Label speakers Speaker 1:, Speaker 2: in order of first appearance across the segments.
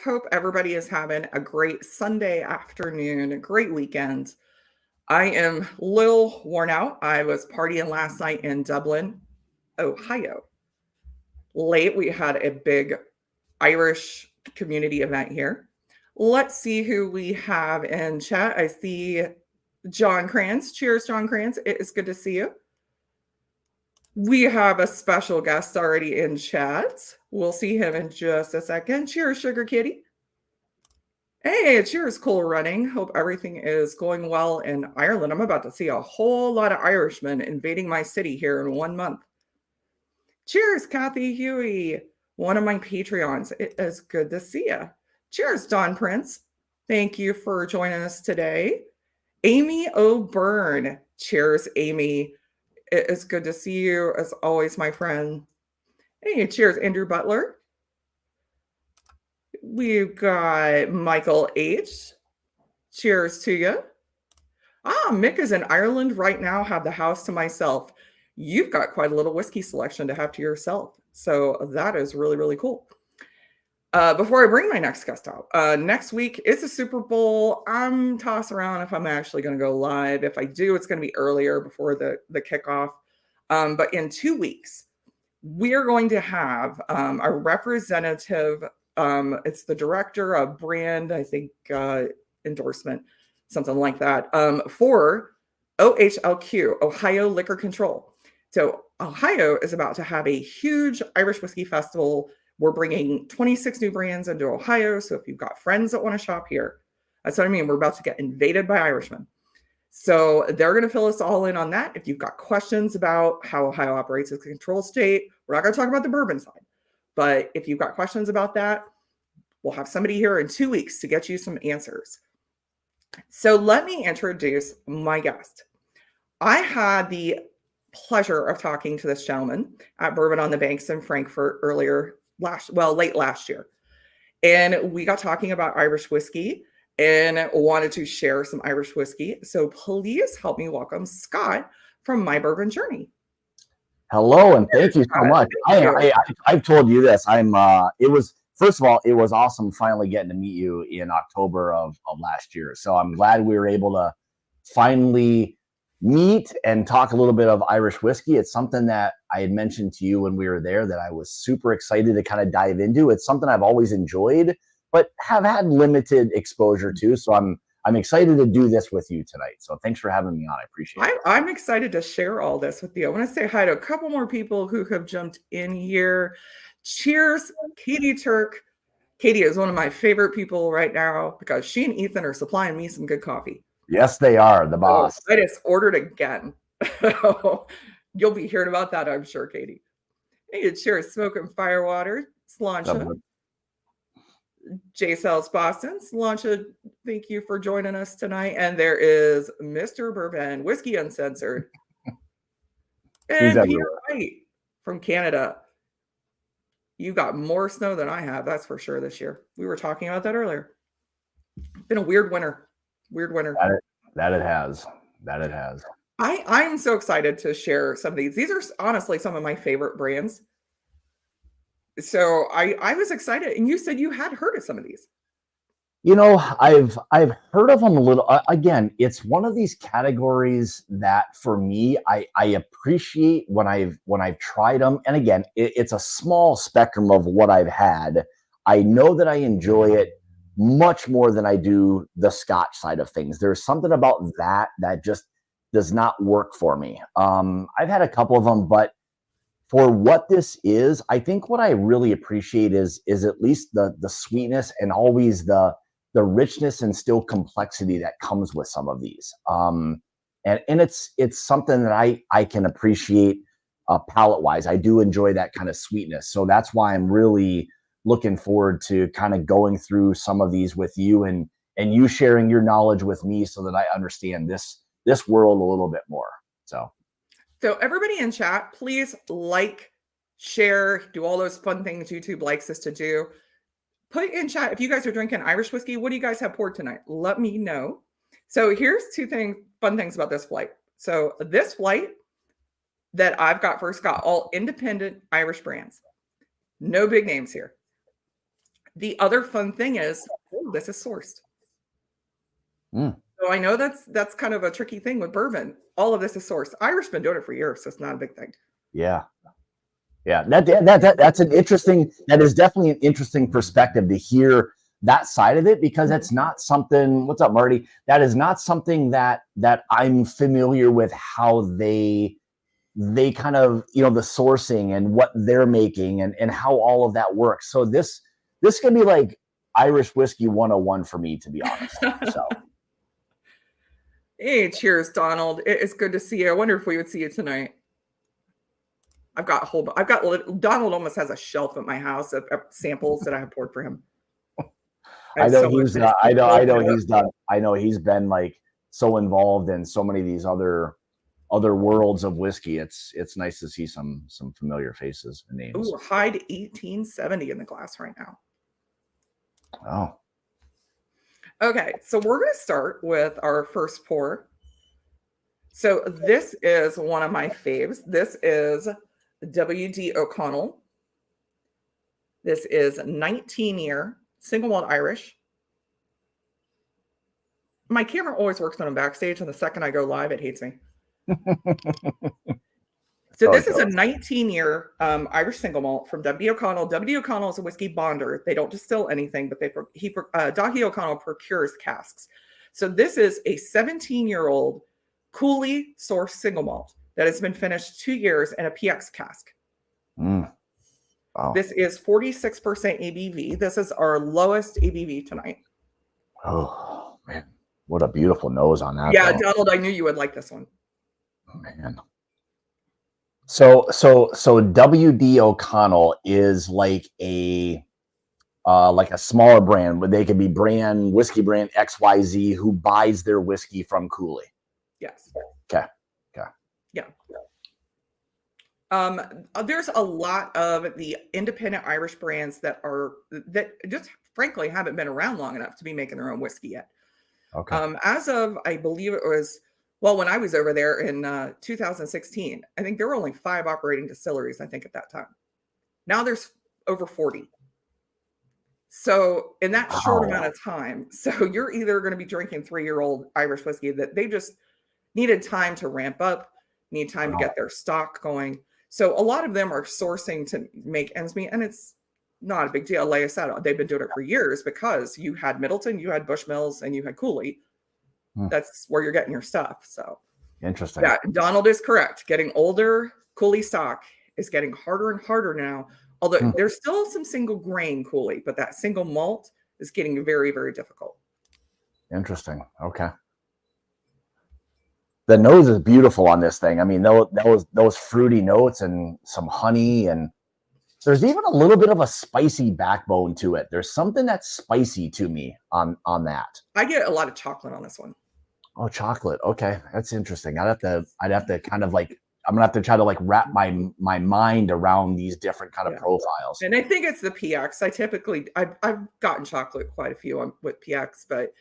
Speaker 1: hope everybody is having a great Sunday afternoon, a great weekend. I am a little worn out. I was partying last night in Dublin, Ohio. Late, we had a big Irish community event here. Let's see who we have in chat. I see John Kranz. Cheers, John Kranz. It is good to see you. We have a special guest already in chat. We'll see him in just a second. Cheers, Sugar Kitty. Hey, cheers, Cool Running. Hope everything is going well in Ireland. I'm about to see a whole lot of Irishmen invading my city here in 1 month. Cheers, Kathy Huey, one of my Patreons. It is good to see you. Cheers, Don Prince. Thank you for joining us today. Amy O'Byrne. Cheers, Amy. It is good to see you, as always, my friend. Hey, cheers, Andrew Butler. We've got Michael H. Cheers to you. Mick is in Ireland right now. Have the house to myself. You've got quite a little whiskey selection to have to yourself. So that is really, really cool. Before I bring my next guest out, next week is the Super Bowl. I'm tossing around if I'm actually going to go live. If I do, it's going to be earlier before the kickoff. But in 2 weeks, we are going to have a representative. It's the director of brand, I think, endorsement, something like that, for OHLQ, Ohio Liquor Control. So Ohio is about to have a huge Irish whiskey festival. We're bringing 26 new brands into Ohio. So if you've got friends that want to shop here, that's what I mean. We're about to get invaded by Irishmen. So they're going to fill us all in on that. If you've got questions about how Ohio operates as a control state, we're not going to talk about the bourbon side. But if you've got questions about that, we'll have somebody here in 2 weeks to get you some answers. So let me introduce my guest. I had the pleasure of talking to this gentleman at Bourbon on the Banks in Frankfurt late last year. And we got talking about Irish whiskey and wanted to share some Irish whiskey. So please help me welcome Scott from My Bourbon Journey.
Speaker 2: Hello, and thank you so much. I've told you this. First of all, it was awesome finally getting to meet you in October of last year. So I'm glad we were able to finally meet and talk a little bit of Irish whiskey. It's something that I had mentioned to you when we were there that I was super excited to kind of dive into. It's something I've always enjoyed, but have had limited exposure to. So I'm excited to do this with you tonight. So thanks for having me on. I appreciate it.
Speaker 1: I'm excited to share all this with you. I want to say hi to a couple more people who have jumped in here. Cheers, Katie Turk. Katie is one of my favorite people right now because she and Ethan are supplying me some good coffee.
Speaker 2: Yes, they are, the boss.
Speaker 1: I just ordered again. You'll be hearing about that, I'm sure, Katie. Hey, cheers, Smoke and Firewater, Sláinte. J Cells Boston, Sláinte, thank you for joining us tonight. And there is Mr. Bourbon, Whiskey Uncensored. And Peter White from Canada. You got more snow than I have, that's for sure, this year. We were talking about that earlier. Been a weird winter.
Speaker 2: That it has.
Speaker 1: I'm so excited to share some of these. These are honestly some of my favorite brands. So I was excited. And you said you had heard of some of these.
Speaker 2: You know, I've heard of them a little. Again, it's one of these categories that for me, I appreciate when I've tried them. And again, it's a small spectrum of what I've had. I know that I enjoy it much more than I do the Scotch side of things. There's something about that just does not work for me. I've had a couple of them, but for what this is, I think what I really appreciate is at least the sweetness and always the richness and still complexity that comes with some of these. And it's something that I can appreciate palate wise. I do enjoy that kind of sweetness. So that's why I'm really looking forward to kind of going through some of these with you and you sharing your knowledge with me so that I understand this world a little bit more. So
Speaker 1: everybody in chat, please like, share, do all those fun things YouTube likes us to do. Put in chat if you guys are drinking Irish whiskey. What do you guys have poured tonight? Let me know. So here's fun things about this flight. So this flight that I've got all independent Irish brands. No big names here. The other fun thing is, oh, this is sourced.
Speaker 2: Mm,
Speaker 1: So I know that's kind of a tricky thing with bourbon. All of this is sourced. Irish been doing it for years, so it's not a big thing.
Speaker 2: yeah. Yeah, that's an interesting. That is definitely an interesting perspective to hear that side of it, because it's not something. What's up, Marty? That is not something that I'm familiar with, how they kind of, the sourcing and what they're making, and how all of that works. So this could be like Irish whiskey 101 for me, to be honest. So
Speaker 1: Hey, cheers, Donald. It is good to see you. I wonder if we would see you tonight. Donald almost has a shelf at my house of samples that I have poured for him. I
Speaker 2: I
Speaker 1: have
Speaker 2: know
Speaker 1: so much.
Speaker 2: he's I know he's been like so involved in so many of these other worlds of whiskey. It's nice to see some familiar faces and names.
Speaker 1: Ooh, Hyde 1870 in the glass right now.
Speaker 2: Oh,
Speaker 1: Okay, so we're going to start with our first pour. So this is one of my faves. This is W.D. O'Connell. This is 19-year single malt Irish. My camera always works when I'm backstage, and the second I go live, it hates me. So this is a 19-year Irish single malt from W. O'Connell. W. O'Connell is a whiskey bonder. They don't distill anything, but Dahi O'Connell procures casks. So this is a 17-year-old Cooley sourced single malt that has been finished 2 years in a PX cask.
Speaker 2: Wow.
Speaker 1: This is 46% ABV. This is our lowest ABV tonight.
Speaker 2: Oh man, what a beautiful nose on that.
Speaker 1: Yeah, Donald, I knew you would like this one.
Speaker 2: Oh, man. So W.D. O'Connell is like a smaller brand, but they could be whiskey brand XYZ who buys their whiskey from Cooley.
Speaker 1: Yes.
Speaker 2: Okay.
Speaker 1: Yeah. There's a lot of the independent Irish brands that just frankly haven't been around long enough to be making their own whiskey yet.
Speaker 2: Okay.
Speaker 1: As of, I believe it was, well, when I was over there in 2016, I think there were only 5 operating distilleries, I think, at that time. Now there's over 40. So in that short amount of time, so you're either going to be drinking 3-year-old Irish whiskey that they just needed time to ramp up, need time to get their stock going. So a lot of them are sourcing to make ends meet, and it's not a big deal. Like I said, they've been doing it for years because you had Middleton, you had Bushmills, and you had Cooley. That's where you're getting your stuff. So
Speaker 2: interesting.
Speaker 1: Yeah, Donald is correct. Getting older, Cooley stock is getting harder and harder now. Although there's still some single grain Cooley, but that single malt is getting very, very difficult.
Speaker 2: Interesting. Okay. The nose is beautiful on this thing. I mean, those fruity notes and some honey, and there's even a little bit of a spicy backbone to it. There's something that's spicy to me on that.
Speaker 1: I get a lot of chocolate on this one.
Speaker 2: Oh, chocolate. Okay, that's interesting. I'd have to kind of like, I'm gonna have to try to like wrap my mind around these different kind of profiles.
Speaker 1: And I think it's the PX. I've gotten chocolate quite a few with PX, but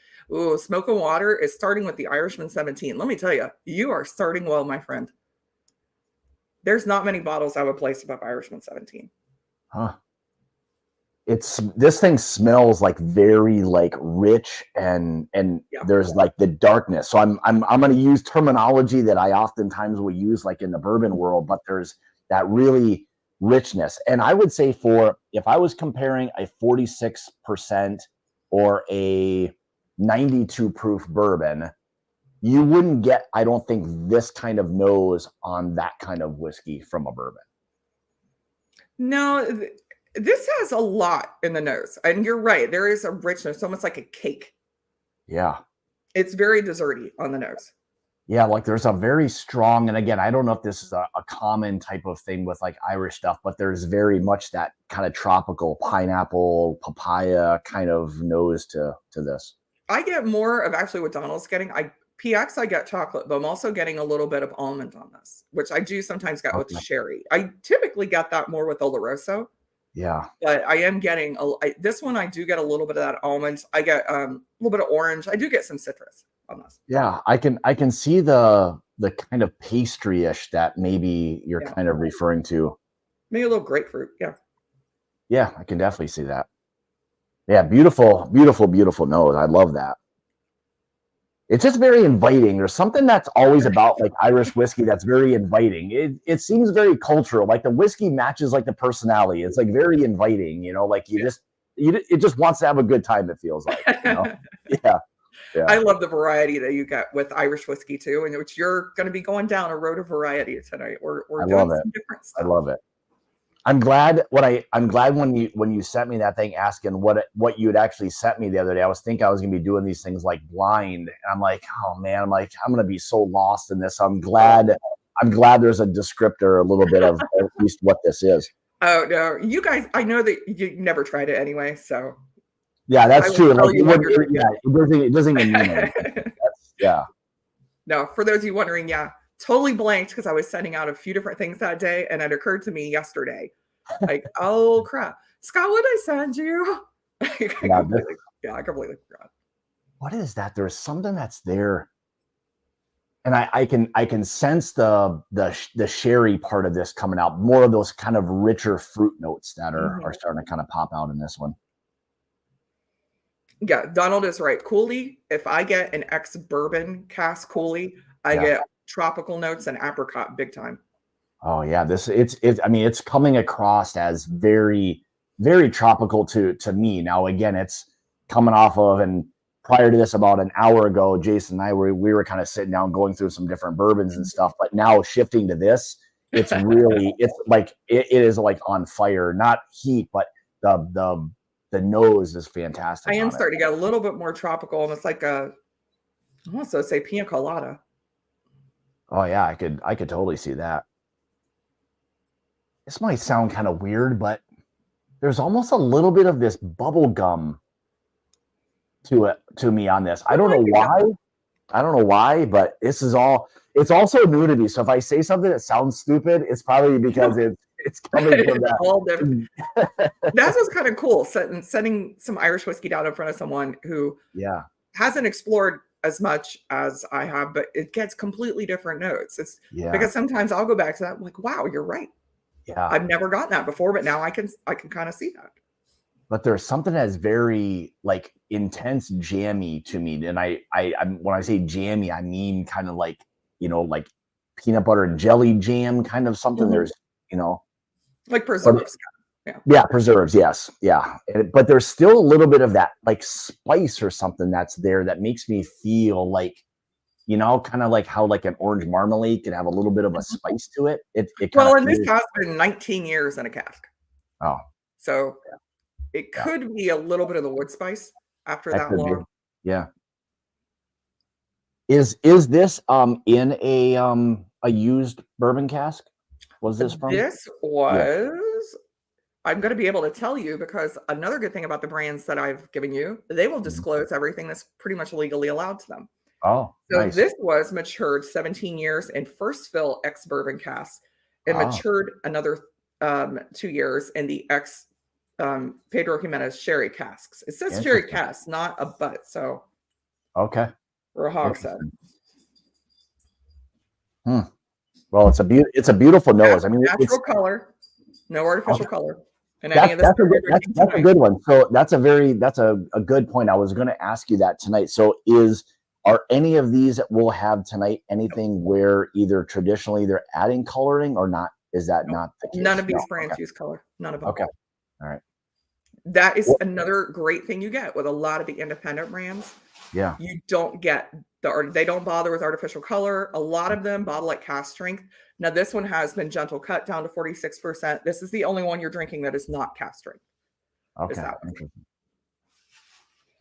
Speaker 1: Smoke and Water is starting with the Irishman 17. Let me tell you, you are starting well, my friend. There's not many bottles I would place above Irishman 17.
Speaker 2: Huh. This thing smells like very like rich and there's like the darkness. So I'm going to use terminology that I oftentimes will use like in the bourbon world, but there's that really richness. And I would say if I was comparing a 46% or a 92 proof bourbon, you wouldn't get, I don't think, this kind of nose on that kind of whiskey from a bourbon.
Speaker 1: No, this has a lot in the nose, and you're right. There is a richness, almost like a cake.
Speaker 2: Yeah.
Speaker 1: It's very desserty on the nose.
Speaker 2: Yeah, like there's a very strong, and again, I don't know if this is a common type of thing with like Irish stuff, but there's very much that kind of tropical pineapple, papaya kind of nose to this.
Speaker 1: I get more of actually what Donald's getting. PX, I get chocolate, but I'm also getting a little bit of almond on this, which I do sometimes get with sherry. I typically get that more with Oloroso.
Speaker 2: Yeah.
Speaker 1: But I am getting this one. I do get a little bit of that almond. I get a little bit of orange. I do get some citrus on this.
Speaker 2: Yeah, I can see the kind of pastry-ish that maybe you're kind of referring to.
Speaker 1: Maybe a little grapefruit. Yeah.
Speaker 2: Yeah, I can definitely see that. Yeah, beautiful, beautiful, beautiful nose. I love that. It's just very inviting. There's something that's always about like Irish whiskey that's very inviting. It seems very cultural. Like the whiskey matches like the personality. It's like very inviting, like it just wants to have a good time, it feels like. Yeah.
Speaker 1: I
Speaker 2: Yeah.
Speaker 1: love the variety that you get with Irish whiskey too, in which you're going to be going down a road of variety tonight. We're
Speaker 2: I
Speaker 1: doing
Speaker 2: love it.
Speaker 1: some different
Speaker 2: I
Speaker 1: stuff.
Speaker 2: love it. I'm glad when you sent me that thing asking what you had actually sent me the other day. I was thinking I was gonna be doing these things like blind, and I'm like, oh man, I'm gonna be so lost in this. I'm glad there's a descriptor, a little bit of at least what this is.
Speaker 1: Oh no, you guys! I know that you never tried it anyway, so
Speaker 2: Yeah,
Speaker 1: I
Speaker 2: that's
Speaker 1: will
Speaker 2: true.
Speaker 1: tell
Speaker 2: Like
Speaker 1: you what you're
Speaker 2: yeah,
Speaker 1: drinking.
Speaker 2: it doesn't even mean anything. Yeah.
Speaker 1: No, for those of you wondering, yeah, totally blanked because I was sending out a few different things that day, and it occurred to me yesterday, like, oh crap, Scott, what did I send you? I
Speaker 2: Yeah.
Speaker 1: completely, yeah, I completely forgot.
Speaker 2: What is that? There's something that's there. And I can sense the sherry part of this coming out, more of those kind of richer fruit notes that are
Speaker 1: Mhm.
Speaker 2: starting to kind of pop out in this one.
Speaker 1: Yeah, Donald is right. Coulis, if I get an ex bourbon cask Coulis, I
Speaker 2: Yeah.
Speaker 1: get tropical notes and apricot big time.
Speaker 2: Oh yeah, I mean it's coming across as very very tropical to me. Now again, it's coming off of, and prior to this about an hour ago, Jason and I we were kind of sitting down going through some different bourbons and stuff, but now shifting to this, it's like it is like on fire, not heat, but the nose is fantastic
Speaker 1: I am
Speaker 2: on it.
Speaker 1: starting to get a little bit more tropical, almost like I want to say pina colada.
Speaker 2: Oh yeah, I could totally see that. This might sound kind of weird, but there's almost a little bit of this bubble gum to me on this. I don't
Speaker 1: I
Speaker 2: know
Speaker 1: can get
Speaker 2: why.
Speaker 1: that.
Speaker 2: I don't know why, but it's also new to me. So if I say something that sounds stupid, it's probably because it's coming from
Speaker 1: It's all different.
Speaker 2: that.
Speaker 1: That's what's kind of cool. Setting some Irish whiskey down in front of someone who
Speaker 2: Yeah.
Speaker 1: hasn't explored as much as I have, but it gets completely different notes. It's
Speaker 2: Yeah.
Speaker 1: because sometimes I'll go back to that, I'm like, wow, you're right.
Speaker 2: Yeah.
Speaker 1: I've never gotten that before, but now I can kind of see that.
Speaker 2: But there's something that's very like intense jammy to me. And I'm when I say jammy, I mean kind of like peanut butter and jelly jam kind of something.
Speaker 1: Mhm.
Speaker 2: There's, you know,
Speaker 1: Like
Speaker 2: but
Speaker 1: preserves. Yeah.
Speaker 2: yeah, preserves, yes, yeah, but there's still a little bit of that, like, spice or something that's there that makes me feel like, kinda like how, like, an orange marmalade can have a little bit of a
Speaker 1: Mhm.
Speaker 2: spice to it. It kinda
Speaker 1: Well, and this
Speaker 2: feels.
Speaker 1: has been 19 years in a cask.
Speaker 2: Oh,
Speaker 1: So it
Speaker 2: yeah,
Speaker 1: could be a little bit of the wood spice after
Speaker 2: that
Speaker 1: that
Speaker 2: could be.
Speaker 1: long.
Speaker 2: Yeah. Is this, in a used bourbon cask? Was this from?
Speaker 1: This
Speaker 2: Yeah.
Speaker 1: was I'm gonna be able to tell you because another good thing about the brands that I've given you, they will
Speaker 2: Mhm.
Speaker 1: disclose everything that's pretty much legally allowed to them.
Speaker 2: Oh,
Speaker 1: So
Speaker 2: nice.
Speaker 1: this was matured 17 years in first fill ex bourbon casks and
Speaker 2: Oh,
Speaker 1: matured another 2 years in the ex Pedro Jimenez sherry casks. It says sherry
Speaker 2: interesting.
Speaker 1: casks, not a butt. So
Speaker 2: Okay,
Speaker 1: or a hogshead.
Speaker 2: interesting. Hmm. Well, it's a beautiful nose. I mean, it's
Speaker 1: Natural color, no artificial color in any
Speaker 2: That's
Speaker 1: of the
Speaker 2: that's
Speaker 1: stuff
Speaker 2: a good
Speaker 1: you're
Speaker 2: that's
Speaker 1: drinking
Speaker 2: that's a
Speaker 1: tonight.
Speaker 2: good one. So that's a good point. I was going to ask you that tonight. So are any of these that we'll have tonight
Speaker 1: Nope,
Speaker 2: anything where either traditionally they're adding coloring or not? Is that
Speaker 1: nope.
Speaker 2: not the
Speaker 1: None
Speaker 2: case?
Speaker 1: of
Speaker 2: No.
Speaker 1: these brands
Speaker 2: Okay.
Speaker 1: use color. None of them.
Speaker 2: Okay. All right.
Speaker 1: That is
Speaker 2: Well,
Speaker 1: another great thing you get with a lot of the independent brands.
Speaker 2: yeah.
Speaker 1: You don't get they don't bother with artificial color. A lot of them bottle at cask strength. Now this one has been gentle cut down to 46%. This is the only one you're drinking that is not cask strength. Is
Speaker 2: Okay.
Speaker 1: that one?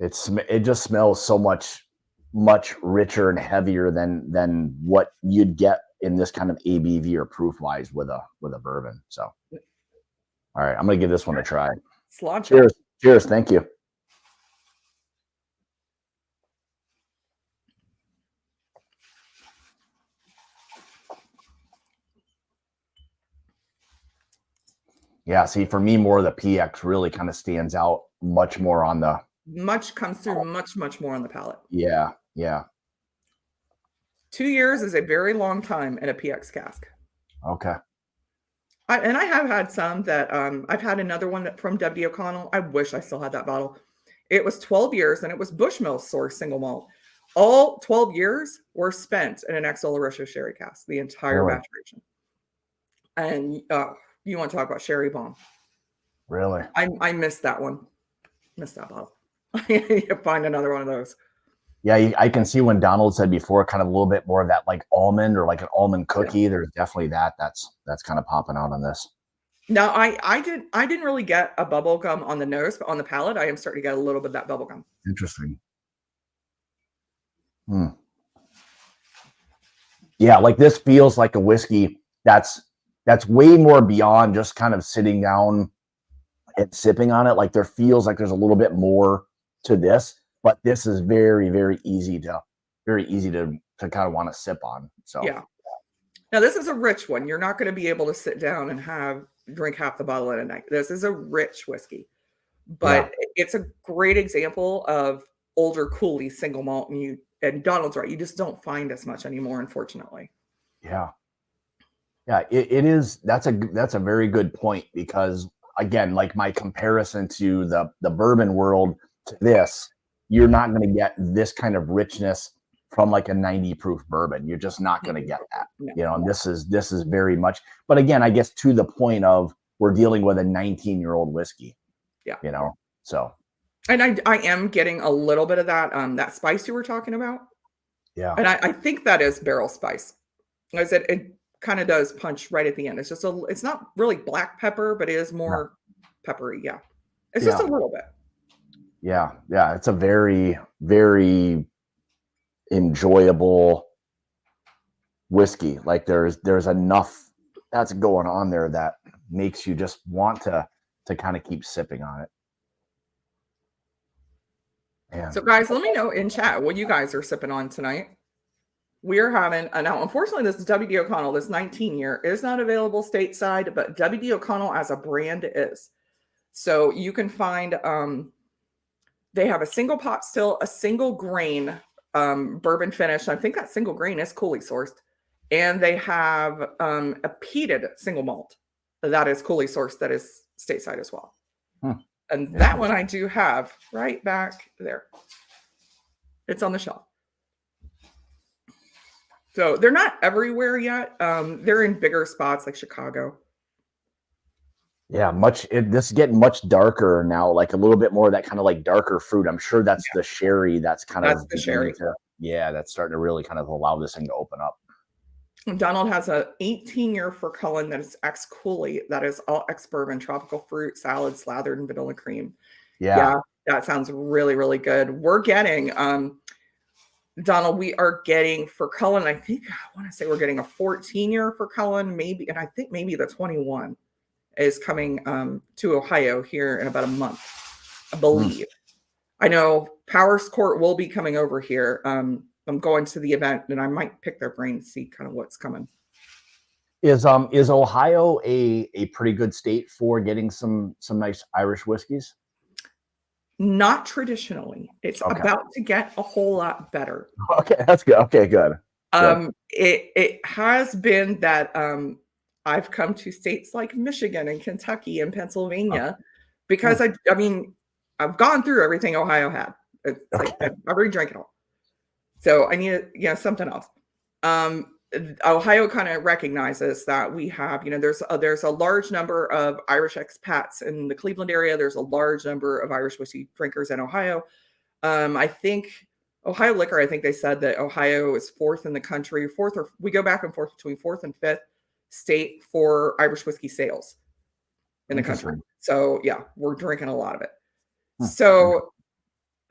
Speaker 2: Interesting. It just smells so much richer and heavier than what you'd get in this kind of ABV or proof wise with a bourbon. So, all right, I'm gonna give this one a try.
Speaker 1: Cilantro.
Speaker 2: Cheers. Cheers. Thank you. Yeah, see, for me, more of the PX really kind of stands out much more on the.
Speaker 1: Much comes through much, much more on the palate.
Speaker 2: Yeah, yeah.
Speaker 1: 2 years is a very long time in a PX cask.
Speaker 2: Okay.
Speaker 1: And I have had some that I've had another one that from W. O'Connell. I wish I still had that bottle. It was 12 years, and it was Bushmill source single malt. All 12 years were spent in an ex Oloroso sherry cask, the entire
Speaker 2: Really?
Speaker 1: maturation. And you want to talk about sherry bomb?
Speaker 2: Really?
Speaker 1: I missed that one. Missed that bottle. I need to find another one of those.
Speaker 2: Yeah, I can see when Donald said before, kind of a little bit more of that like almond or like an almond cookie.
Speaker 1: Yeah.
Speaker 2: There's definitely that's kind of popping out on this.
Speaker 1: Now I didn't really get a bubble gum on the nose, but on the palate, I am starting to get a little bit of that bubble gum.
Speaker 2: Interesting. Yeah, like this feels like a whiskey that's way more beyond just kind of sitting down and sipping on it. Like there feels like there's a little bit more to this, but this is very, very easy to kind of want to sip on. So
Speaker 1: yeah. Now this is a rich one. You're not going to be able to sit down and drink half the bottle in a night. This is a rich whiskey, but it's a great example of older Cooley single malt. And Donald's right. You just don't find as much anymore, unfortunately.
Speaker 2: Yeah. Yeah, it is. That's a very good point, because again, like my comparison to the bourbon world to this, you're not going to get this kind of richness from like a 90 proof bourbon. You're just not going to get that.
Speaker 1: No.
Speaker 2: And this is very much, but again, I guess to the point of we're dealing with a 19-year-old whiskey.
Speaker 1: Yeah.
Speaker 2: So.
Speaker 1: And I am getting a little bit of that spice you were talking about.
Speaker 2: Yeah.
Speaker 1: And I think that is barrel spice. Like I said, it kind of does punch right at the end. It's not really black pepper, but it is more peppery. Yeah. It's just a little bit.
Speaker 2: Yeah. Yeah. It's a very, very enjoyable whiskey. Like there's enough that's going on there that makes you just want to kind of keep sipping on it. Man.
Speaker 1: So guys, let me know in chat what you guys are sipping on tonight. We're having now, unfortunately, this WD O'Connell, this 19-year is not available stateside, but WD O'Connell as a brand is. So you can find they have a single pot still, a single grain bourbon finish. I think that single grain is Cooley sourced. And they have a peated single malt that is Cooley sourced, that is stateside as well. And that one I do have right back there. It's on the shelf. So they're not everywhere yet. They're in bigger spots like Chicago.
Speaker 2: Yeah, this is getting much darker now, like a little bit more of that kind of like darker fruit. I'm sure that's the sherry that's kind of
Speaker 1: the sherry.
Speaker 2: That's starting to really kind of allow this thing to open up.
Speaker 1: Donald has a 18-year for Cullen that is ex-Cooley, that is all ex-bourbon, tropical fruit, salad slathered in vanilla cream. Yeah, that sounds really, really good. We're getting, Donald, we are getting for Cullen, I want to say we're getting a 14-year for Cullen, maybe, and I think maybe the 21 is coming to Ohio here in about a month, I believe. I know Powers Court will be coming over here. I'm going to the event, and I might pick their brain to see kind of what's coming.
Speaker 2: Is Ohio a pretty good state for getting some nice Irish whiskeys?
Speaker 1: Not traditionally. It's about to get a whole lot better.
Speaker 2: Okay, that's good. Okay, good.
Speaker 1: It has been that I've come to states like Michigan and Kentucky and Pennsylvania because I mean I've gone through everything Ohio had. It's like I've already drank it all. So I need something else. Ohio kind of recognizes that we have, there's a large number of Irish expats in the Cleveland area. There's a large number of Irish whiskey drinkers in Ohio. I think Ohio Liquor, I think they said that Ohio is fourth in the country, we go back and forth between fourth and fifth state for Irish whiskey sales in the country. So yeah, we're drinking a lot of it. So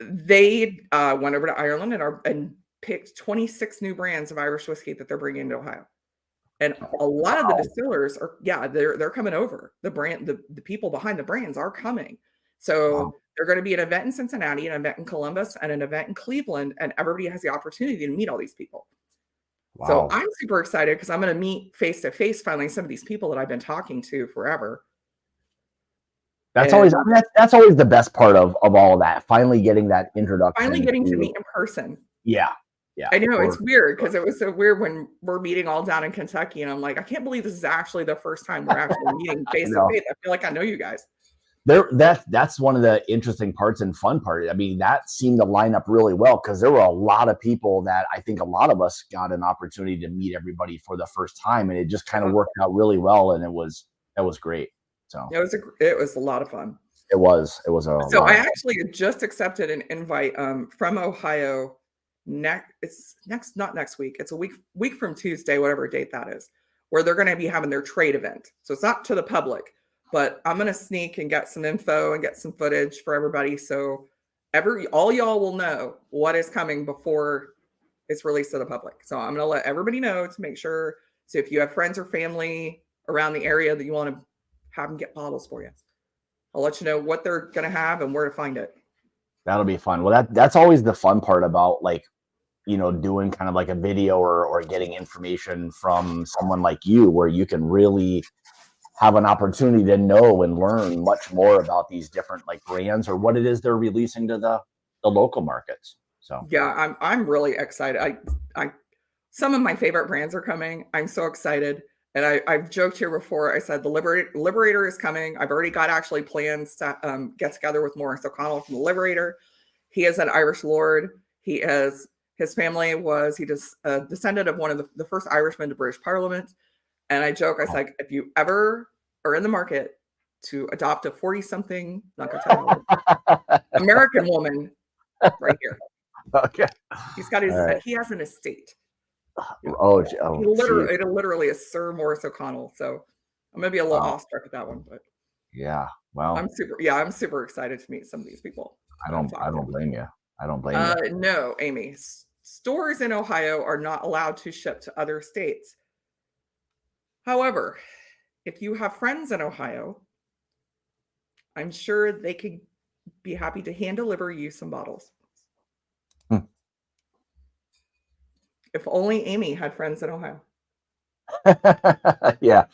Speaker 1: they went over to Ireland and picked 26 new brands of Irish whiskey that they're bringing into Ohio. And a lot of the distillers are, they're coming over. The brand, the people behind the brands are coming. So they're going to be an event in Cincinnati, an event in Columbus, and an event in Cleveland. And everybody has the opportunity to meet all these people. Wow. So I'm super excited because I'm going to meet face to face finally some of these people that I've been talking to forever.
Speaker 2: That's always the best part of all of that. Finally getting that introduction.
Speaker 1: Finally getting to meet in person.
Speaker 2: Yeah.
Speaker 1: I know it's weird because it was so weird when we're meeting all down in Kentucky, and I'm like, I can't believe this is actually the first time we're actually meeting face to face. I feel like I know you guys.
Speaker 2: That's one of the interesting parts and fun part. I mean, that seemed to line up really well because there were a lot of people that I think a lot of us got an opportunity to meet everybody for the first time, and it just kind of worked out really well, and that was great. So
Speaker 1: it was a lot of fun.
Speaker 2: it was a
Speaker 1: So
Speaker 2: lot
Speaker 1: I
Speaker 2: of fun.
Speaker 1: actually just accepted an invite from Ohio. It's not next week. It's a week from Tuesday, whatever date that is, where they're going to be having their trade event. So it's not to the public, but I'm going to sneak and get some info and get some footage for everybody. So all y'all will know what is coming before it's released to the public. So I'm going to let everybody know to make sure. So if you have friends or family around the area that you want to have them get bottles for you, I'll let you know what they're going to have and where to find it.
Speaker 2: That'll be fun. Well, that's always the fun part about like, doing kind of like a video or getting information from someone like you, where you can really have an opportunity to know and learn much more about these different like brands or what it is they're releasing to the local markets. So
Speaker 1: yeah, I'm really excited. I some of my favorite brands are coming. I'm so excited. And I've joked here before. I said the Liberator is coming. I've already got actually plans to get together with Maurice O'Connell from the Liberator. He is an Irish lord. His family was a descendant of one of the first Irishmen to British Parliament. And I joke, I said, if you ever are in the market to adopt a 40-something, not gonna tell you, American woman, right here.
Speaker 2: Okay.
Speaker 1: He has an estate. It literally is Sir Maurice O'Connell. So I'm gonna be a little awestruck with that one, but
Speaker 2: yeah, well,
Speaker 1: I'm super excited to meet some of these people.
Speaker 2: I don't blame you. I don't blame you.
Speaker 1: No, Amy, stores in Ohio are not allowed to ship to other states. However, if you have friends in Ohio, I'm sure they could be happy to hand deliver you some bottles. If only Amy had friends in Ohio.
Speaker 2: Yeah,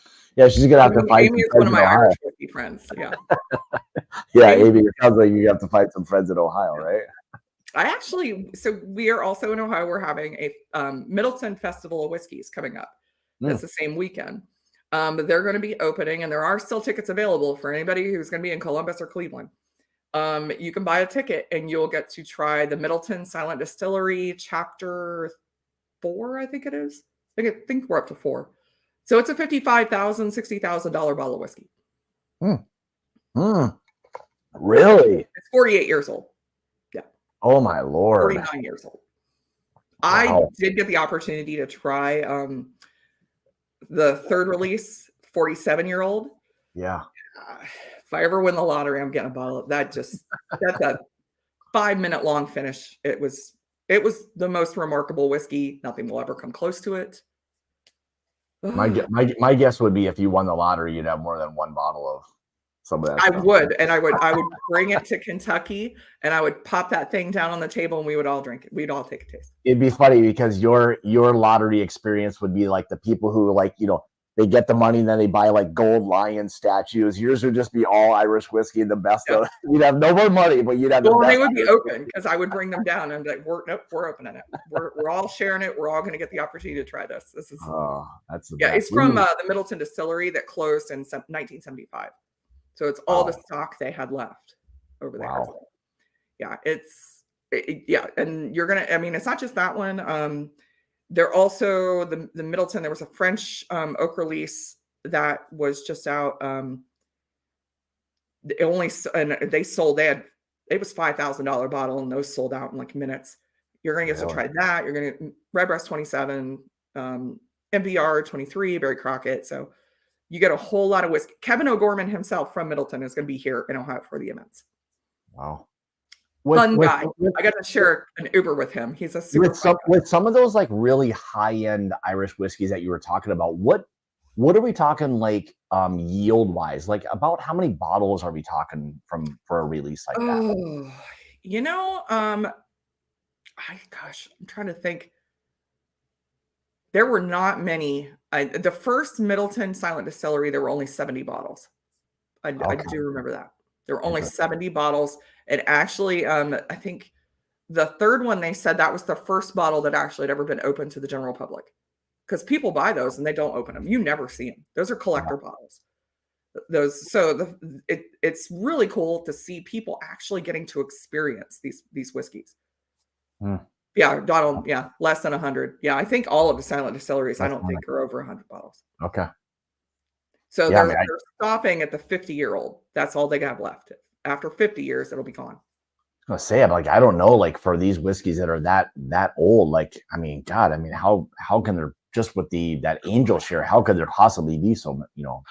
Speaker 2: she's gonna have to find.
Speaker 1: Amy is one of my Irish whiskey friends. Yeah.
Speaker 2: Yeah, Amy, it sounds like you have to find some friends in Ohio, right?
Speaker 1: So we are also in Ohio. We're having a Middleton Festival of Whiskeys coming up. That's the same weekend. They're going to be opening, and there are still tickets available for anybody who's going to be in Columbus or Cleveland. You can buy a ticket, and you'll get to try the Middleton Silent Distillery Chapter 4, I think it is. I think we're up to 4. So it's a $55,000, $60,000 bottle of whiskey.
Speaker 2: Really?
Speaker 1: It's 48 years old. Yeah.
Speaker 2: Oh my Lord.
Speaker 1: 49 years old. Wow. I did get the opportunity to try the third release, 47-year-old.
Speaker 2: Yeah.
Speaker 1: If I ever win the lottery, I'm getting a bottle of that. That's a 5-minute long finish. It was the most remarkable whiskey. Nothing will ever come close to it.
Speaker 2: My guess would be if you won the lottery, you'd have more than one bottle of some of that.
Speaker 1: I would bring it to Kentucky, and I would pop that thing down on the table, and we would all drink it. We'd all take a taste.
Speaker 2: It'd be funny because your lottery experience would be like the people who they get the money and then they buy like gold lion statues. Yours would just be all Irish whiskey and the best of it. You'd have no more money, but you'd have the best.
Speaker 1: They would be open because I would bring them down and be like, we're opening it. We're all sharing it. We're all going to get the opportunity to try this. This is
Speaker 2: that's the
Speaker 1: best.
Speaker 2: It's
Speaker 1: from the Middleton Distillery that closed in 1975. So it's all the stock they had left over there.
Speaker 2: Wow.
Speaker 1: Yeah, and you're gonna. I mean, it's not just that one. They're also the Middleton. There was a French oak release that was just out. It was $5,000 bottle, and those sold out in like minutes. You're gonna get to try that. You're gonna Redbreast 27, MVR 23, Barry Crockett. So you get a whole lot of whiskey. Kevin O'Gorman himself from Middleton is going to be here in Ohio for the events.
Speaker 2: Wow.
Speaker 1: Fun guy. I got to share an Uber with him. He's a super
Speaker 2: with some of those like really high-end Irish whiskeys that you were talking about. What are we talking like yield wise? Like about how many bottles are we talking for a release like that?
Speaker 1: I'm trying to think. There were not many. The first Middleton Silent Distillery, there were only 70 bottles. I do remember that. There were only 70 bottles. And actually, I think the third one, they said that was the first bottle that actually had ever been opened to the general public. Because people buy those and they don't open them. You never see them. Those are collector bottles. Those so it's really cool to see people actually getting to experience these whiskeys.
Speaker 2: Mm,
Speaker 1: Yeah, Donald. Yeah, less than 100. Yeah, I think all of the silent distilleries. I
Speaker 2: that's
Speaker 1: don't
Speaker 2: funny.
Speaker 1: think are over 100 bottles.
Speaker 2: Okay.
Speaker 1: So
Speaker 2: Yeah, I
Speaker 1: they're
Speaker 2: mean,
Speaker 1: they're stopping at the 50-year-old. That's all they have left. After 50 years, it'll be gone.
Speaker 2: gonna say, I'm like, I don't know, like for these whiskeys that are that old, like, I mean, God, I mean, how can there just with that angel share, how could there possibly be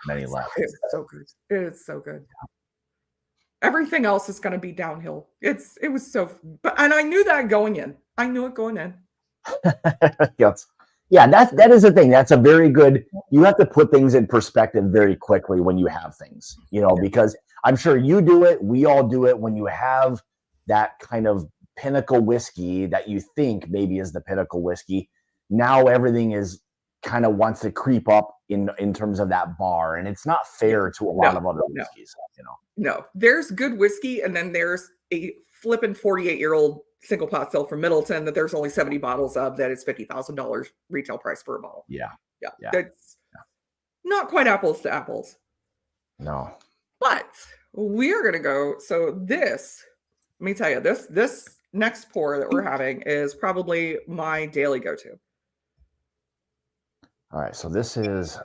Speaker 2: many left?
Speaker 1: It's so good. It's so good. Everything else is going to be downhill. It was so, but and I knew that going in. I knew it going in.
Speaker 2: Yes. Yeah, that is the thing. That's a very good. You have to put things in perspective very quickly when you have things, because I'm sure you do it. We all do it when you have that kind of pinnacle whiskey that you think maybe is the pinnacle whiskey. Now everything is kind of wants to creep up in terms of that bar, and it's not fair to a lot of other whiskeys.
Speaker 1: No, there's good whiskey, and then there's a flippin' 48-year-old single pot still from Middleton that there's only 70 bottles of that is $50,000 retail price per bottle.
Speaker 2: Yeah.
Speaker 1: That's not quite apples to apples.
Speaker 2: No.
Speaker 1: But we're gonna go. So this, let me tell you, this next pour that we're having is probably my daily go-to.
Speaker 2: All right, so this is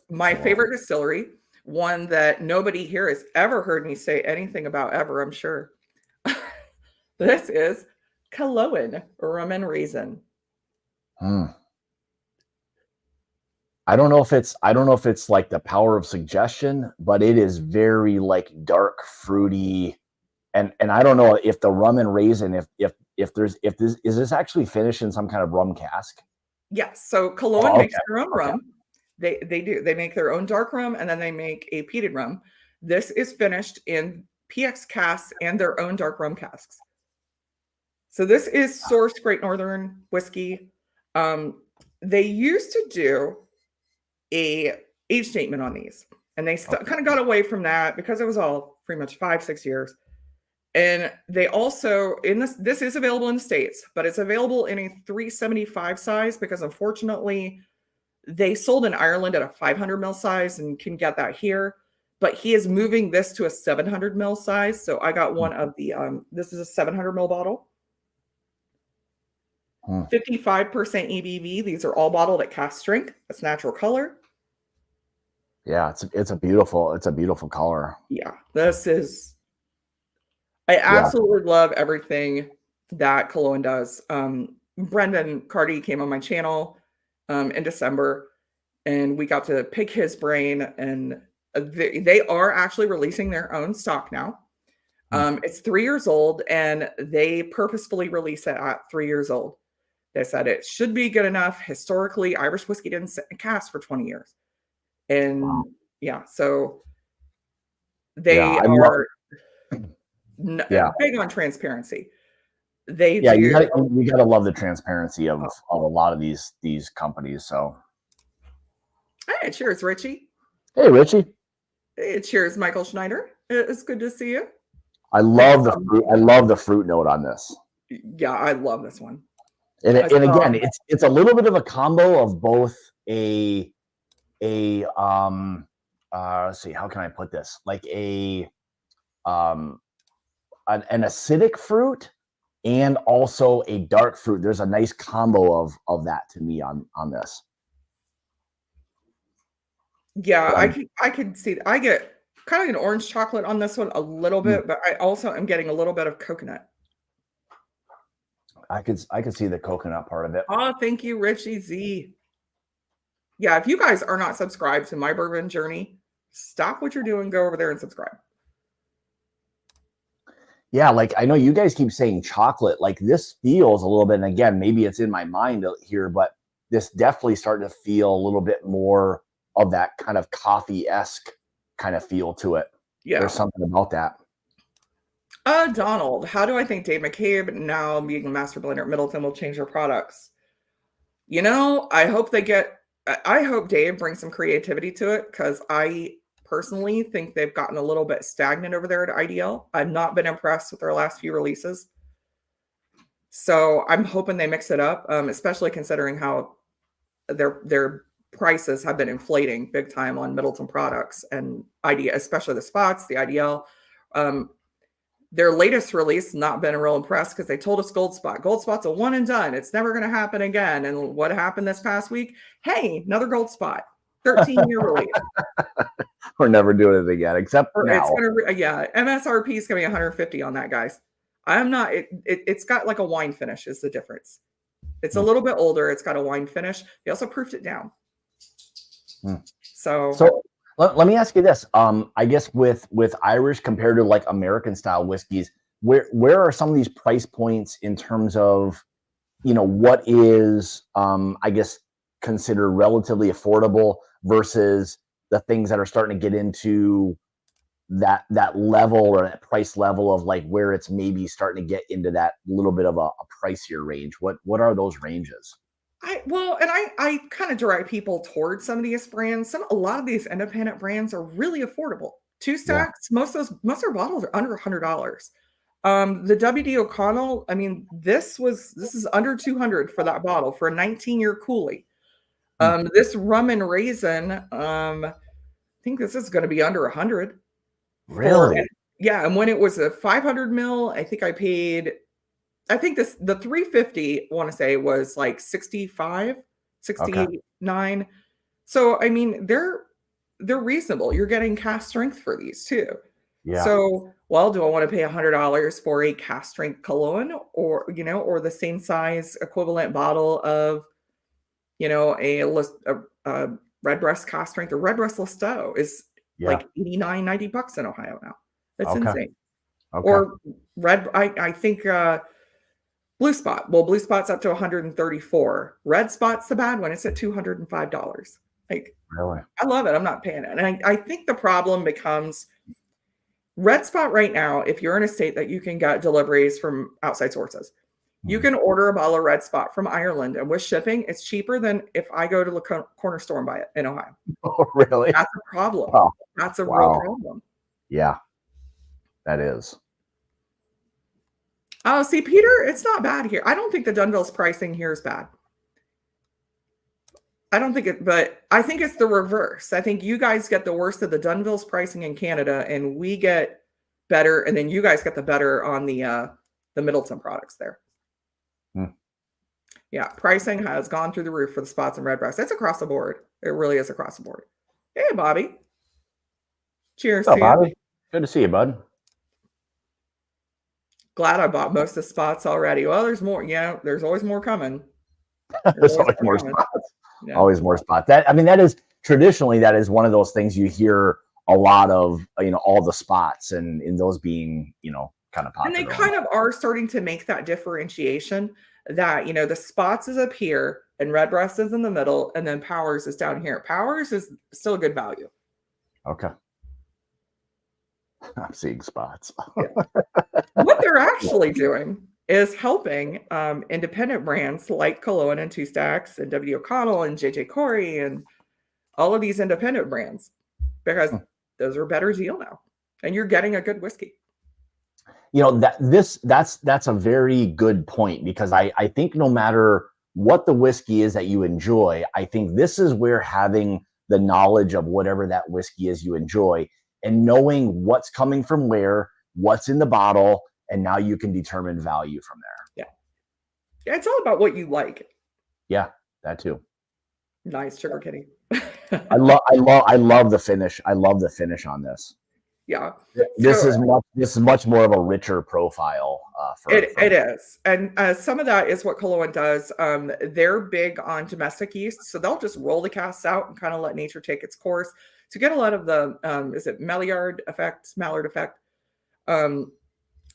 Speaker 1: my favorite distillery, one that nobody here has ever heard me say anything about ever, I'm sure. This is Killowen Rum and Raisin.
Speaker 2: I don't know if it's like the power of suggestion, but it is very like dark, fruity, and I don't know if the rum and raisin, if this actually finished in some kind of rum cask.
Speaker 1: Yes. So Killowen makes their own rum. They do. They make their own dark rum, and then they make a peated rum. This is finished in PX casks and their own dark rum casks. So this is sourced Great Northern whiskey. They used to do a age statement on these, and they kind of got away from that because it was all pretty much 5-6 years. And they also this is available in the States, but it's available in a 375 size because unfortunately they sold in Ireland at a 500 ml size and can get that here. But he is moving this to a 700 ml size. So I got one of the this is a 700 ml bottle. 55% ABV. These are all bottled at cask strength. That's natural color.
Speaker 2: Yeah, it's a beautiful color.
Speaker 1: Yeah, this is. I absolutely love everything that Killowen does. Brendan Carty came on my channel in December, and we got to pick his brain. And they are actually releasing their own stock now. It's 3 years old, and they purposefully release it at 3 years old. They said it should be good enough. Historically, Irish whiskey didn't sit in cask for 20 years. And so they are big on transparency. They do.
Speaker 2: You gotta love the transparency of a lot of these companies. So,
Speaker 1: hey, cheers, Richie.
Speaker 2: Hey, Richie.
Speaker 1: Hey, cheers, Michael Schneider. It's good to see you.
Speaker 2: I love the fruit. I love the fruit note on this.
Speaker 1: Yeah, I love this one.
Speaker 2: And again, it's a little bit of a combo of both let's see, how can I put this? Like an acidic fruit and also a dark fruit. There's a nice combo of that to me on this.
Speaker 1: Yeah, I could see. I get kind of an orange chocolate on this one a little bit, but I also am getting a little bit of coconut.
Speaker 2: I could see the coconut part of it.
Speaker 1: Oh, thank you, Richie Z. Yeah, if you guys are not subscribed to My Bourbon Journey, stop what you're doing, go over there and subscribe.
Speaker 2: Yeah, like I know you guys keep saying chocolate. Like this feels a little bit, and again, maybe it's in my mind here, but this definitely starting to feel a little bit more of that kind of coffee-esque kind of feel to it. Yeah. There's something about that.
Speaker 1: Donald, how do I think Dave McCabe, now being a master blender at Middleton, will change their products? I hope Dave brings some creativity to it, because I personally think they've gotten a little bit stagnant over there at IDL. I've not been impressed with their last few releases. So I'm hoping they mix it up, especially considering how they're prices have been inflating big time on Middleton products and idea, especially the spots, the IDL. Their latest release, not been real impressed because they told us Gold Spot. Gold Spot's a one and done. It's never going to happen again. And what happened this past week? Hey, another Gold Spot, 13-year release.
Speaker 2: We're never doing it again, except
Speaker 1: Or
Speaker 2: now.
Speaker 1: it's gonna, yeah, MSRP is gonna be 150 on that, guys. I'm not. It's got like a wine finish is the difference. It's a little bit older. It's got a wine finish. They also proofed it down. So
Speaker 2: let me ask you this. I guess with Irish compared to like American style whiskeys, where are some of these price points in terms of, what is I guess considered relatively affordable versus the things that are starting to get into that level or that price level of like where it's maybe starting to get into that little bit of a pricier range? What are those ranges?
Speaker 1: I kind of direct people towards some of these brands. A lot of these independent brands are really affordable. Two
Speaker 2: Yeah.
Speaker 1: stacks, most of their bottles are under $100. The WD O'Connell, I mean, this is under 200 for that bottle for a 19-year Cooley. This rum and raisin, I think this is going to be under 100.
Speaker 2: Really?
Speaker 1: Yeah, and when it was a 500 mil, I think the 350, I want to say, was like 65, 69. So I mean, they're reasonable. You're getting cask strength for these too.
Speaker 2: Yeah.
Speaker 1: So, well, do I want to pay $100 for a cask strength cologne, or or the same size equivalent bottle of a Redbreast cask strength? Or Redbreast Lesto is like 89, $90 in Ohio now. That's insane.
Speaker 2: Okay.
Speaker 1: Or I think Blue Spot. Well, Blue Spot's up to 134. Red Spot's the bad one. It's at $205. Like,
Speaker 2: Really?
Speaker 1: I love it. I'm not paying it. And I think the problem becomes Red Spot right now, if you're in a state that you can get deliveries from outside sources, you can order a bottle of Red Spot from Ireland, and with shipping, it's cheaper than if I go to the corner store and buy it in Ohio.
Speaker 2: Oh, really?
Speaker 1: That's a problem.
Speaker 2: Wow.
Speaker 1: That's a real problem.
Speaker 2: Yeah, that is.
Speaker 1: Oh, see, Peter, it's not bad here. I don't think the Dunville's pricing here is bad. I don't think it, but I think it's the reverse. I think you guys get the worst of the Dunville's pricing in Canada, and we get better, and then you guys get the better on the Middleton products there. Yeah, pricing has gone through the roof for the Spots and Redbreast. It's across the board. It really is across the board. Hey, Bobby. Cheers to
Speaker 2: Bobby.
Speaker 1: you.
Speaker 2: Good to see you, bud.
Speaker 1: Glad I bought most of the Spots already. Well, there's more. Yeah, there's always more coming.
Speaker 2: There's always more spots. Yeah. Always more spots. That is traditionally, that is one of those things you hear a lot of, all the spots and in those being, kind of popular.
Speaker 1: And they kind of are starting to make that differentiation that, the Spots is up here and Redbreast is in the middle, and then Powers is down here. Powers is still a good value.
Speaker 2: Okay. I'm seeing spots.
Speaker 1: Yeah. What they're actually doing is helping independent brands like Cologne and Two Stacks and W. O'Connell and JJ Corey and all of these independent brands, because those are a better deal now, and you're getting a good whiskey.
Speaker 2: That's a very good point, because I think no matter what the whiskey is that you enjoy, I think this is where having the knowledge of whatever that whiskey is you enjoy and knowing what's coming from where, what's in the bottle, and now you can determine value from there.
Speaker 1: Yeah, it's all about what you like.
Speaker 2: Yeah, that too.
Speaker 1: Nice, Sugar Kitty.
Speaker 2: I love the finish. I love the finish on this.
Speaker 1: Yeah,
Speaker 2: this is much more of a richer profile.
Speaker 1: It is, and some of that is what Cologne does. They're big on domestic yeast, so they'll just roll the casks out and kind of let nature take its course to get a lot of the is it Maillard effect,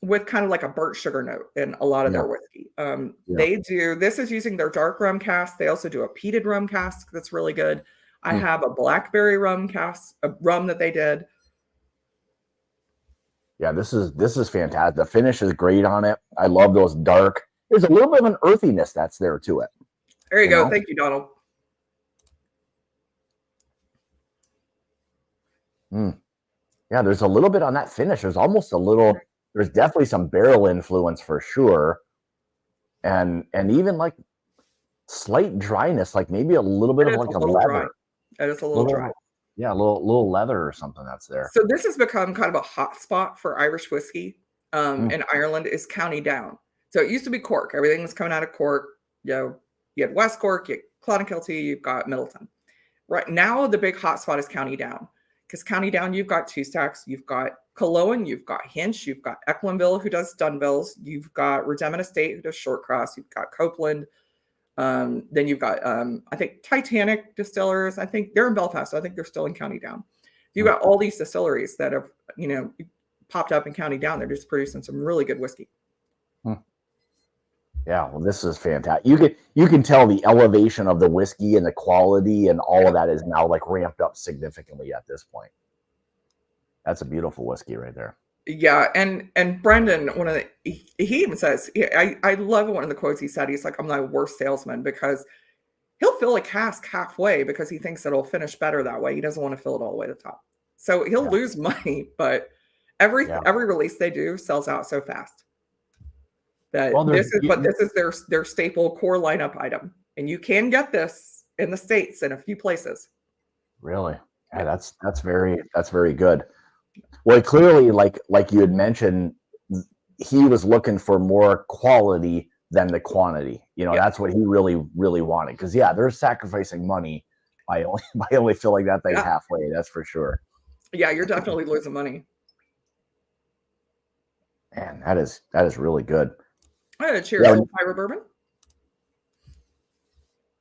Speaker 1: with kind of like a burnt sugar note in a lot of their whiskey. They do, this is using their dark rum cask. They also do a peated rum cask that's really good. I have a blackberry rum cask, a rum that they did.
Speaker 2: Yeah, this is fantastic. The finish is great on it. I love those dark. There's a little bit of an earthiness that's there to it.
Speaker 1: There you go. Thank you, Donald.
Speaker 2: Yeah, there's a little bit on that finish. There's almost a little. There's definitely some barrel influence for sure, and even like slight dryness, like maybe a little bit
Speaker 1: It
Speaker 2: of
Speaker 1: is
Speaker 2: like
Speaker 1: a
Speaker 2: a
Speaker 1: little dry.
Speaker 2: leather,
Speaker 1: It is a little
Speaker 2: little
Speaker 1: dry.
Speaker 2: yeah, a little leather or something that's there.
Speaker 1: So this has become kind of a hot spot for Irish whiskey,
Speaker 2: Mm,
Speaker 1: in Ireland is County Down. So it used to be Cork. Everything was coming out of Cork. You know, you had West Cork, you had Clonakilty, you've got Middleton. Right now, the big hot spot is County Down because County Down, you've got Two Stacks, you've got Cullowen, you've got Hinch, you've got Ecklinville who does Dunvilles, you've got Redemon Estate who does Short Cross, you've got Copeland, then you've got I think Titanic Distillers. I think they're in Belfast, so I think they're still in County Down. You've
Speaker 2: mm,
Speaker 1: got all these distilleries that have popped up in County Down. They're just producing some really good whiskey.
Speaker 2: mm. Yeah, well, this is fantastic. You can tell the elevation of the whiskey and the quality and all
Speaker 1: Yeah.
Speaker 2: of that is now like ramped up significantly at this point. That's a beautiful whiskey right there.
Speaker 1: Yeah, and Brendan, one of the he even says I love one of the quotes he said. He's like, I'm the worst salesman because he'll fill a cask halfway because he thinks it'll finish better that way. He doesn't want to fill it all the way to the top. So he'll
Speaker 2: Yeah,
Speaker 1: lose money, but every
Speaker 2: yeah.
Speaker 1: every release they do sells out so fast
Speaker 2: Well,
Speaker 1: that
Speaker 2: there's
Speaker 1: this is their staple core lineup item. And you can get this in the States in a few places.
Speaker 2: really, yeah,
Speaker 1: Yeah.
Speaker 2: that's very good. Well, clearly, like you had mentioned, he was looking for more quality than the quantity.
Speaker 1: Yeah.
Speaker 2: That's what he really wanted. Because yeah, they're sacrificing money by only by only filling that thing
Speaker 1: Yeah.
Speaker 2: halfway. That's for sure.
Speaker 1: Yeah, you're definitely losing money.
Speaker 2: Man, that is really good.
Speaker 1: Cheers,
Speaker 2: Yeah,
Speaker 1: old pirate bourbon.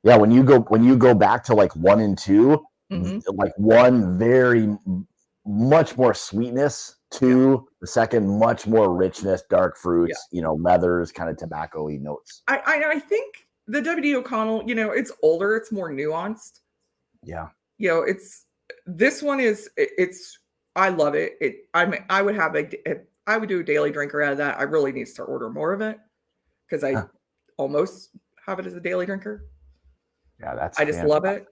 Speaker 2: yeah. When you go back to like 1 and 2,
Speaker 1: Hmm.
Speaker 2: like one very much more sweetness.
Speaker 1: Yeah.
Speaker 2: 2, the second much more richness, dark
Speaker 1: Yeah.
Speaker 2: fruits, leathers, kind of tobacco-y notes.
Speaker 1: I think the WD O'Connell, it's older, it's more nuanced.
Speaker 2: Yeah.
Speaker 1: It's this one is it's I love it. I would have I would do a daily drinker out of that. I really need to order more of it because I
Speaker 2: Huh.
Speaker 1: almost have it as a daily drinker.
Speaker 2: Yeah, that's
Speaker 1: I just love it.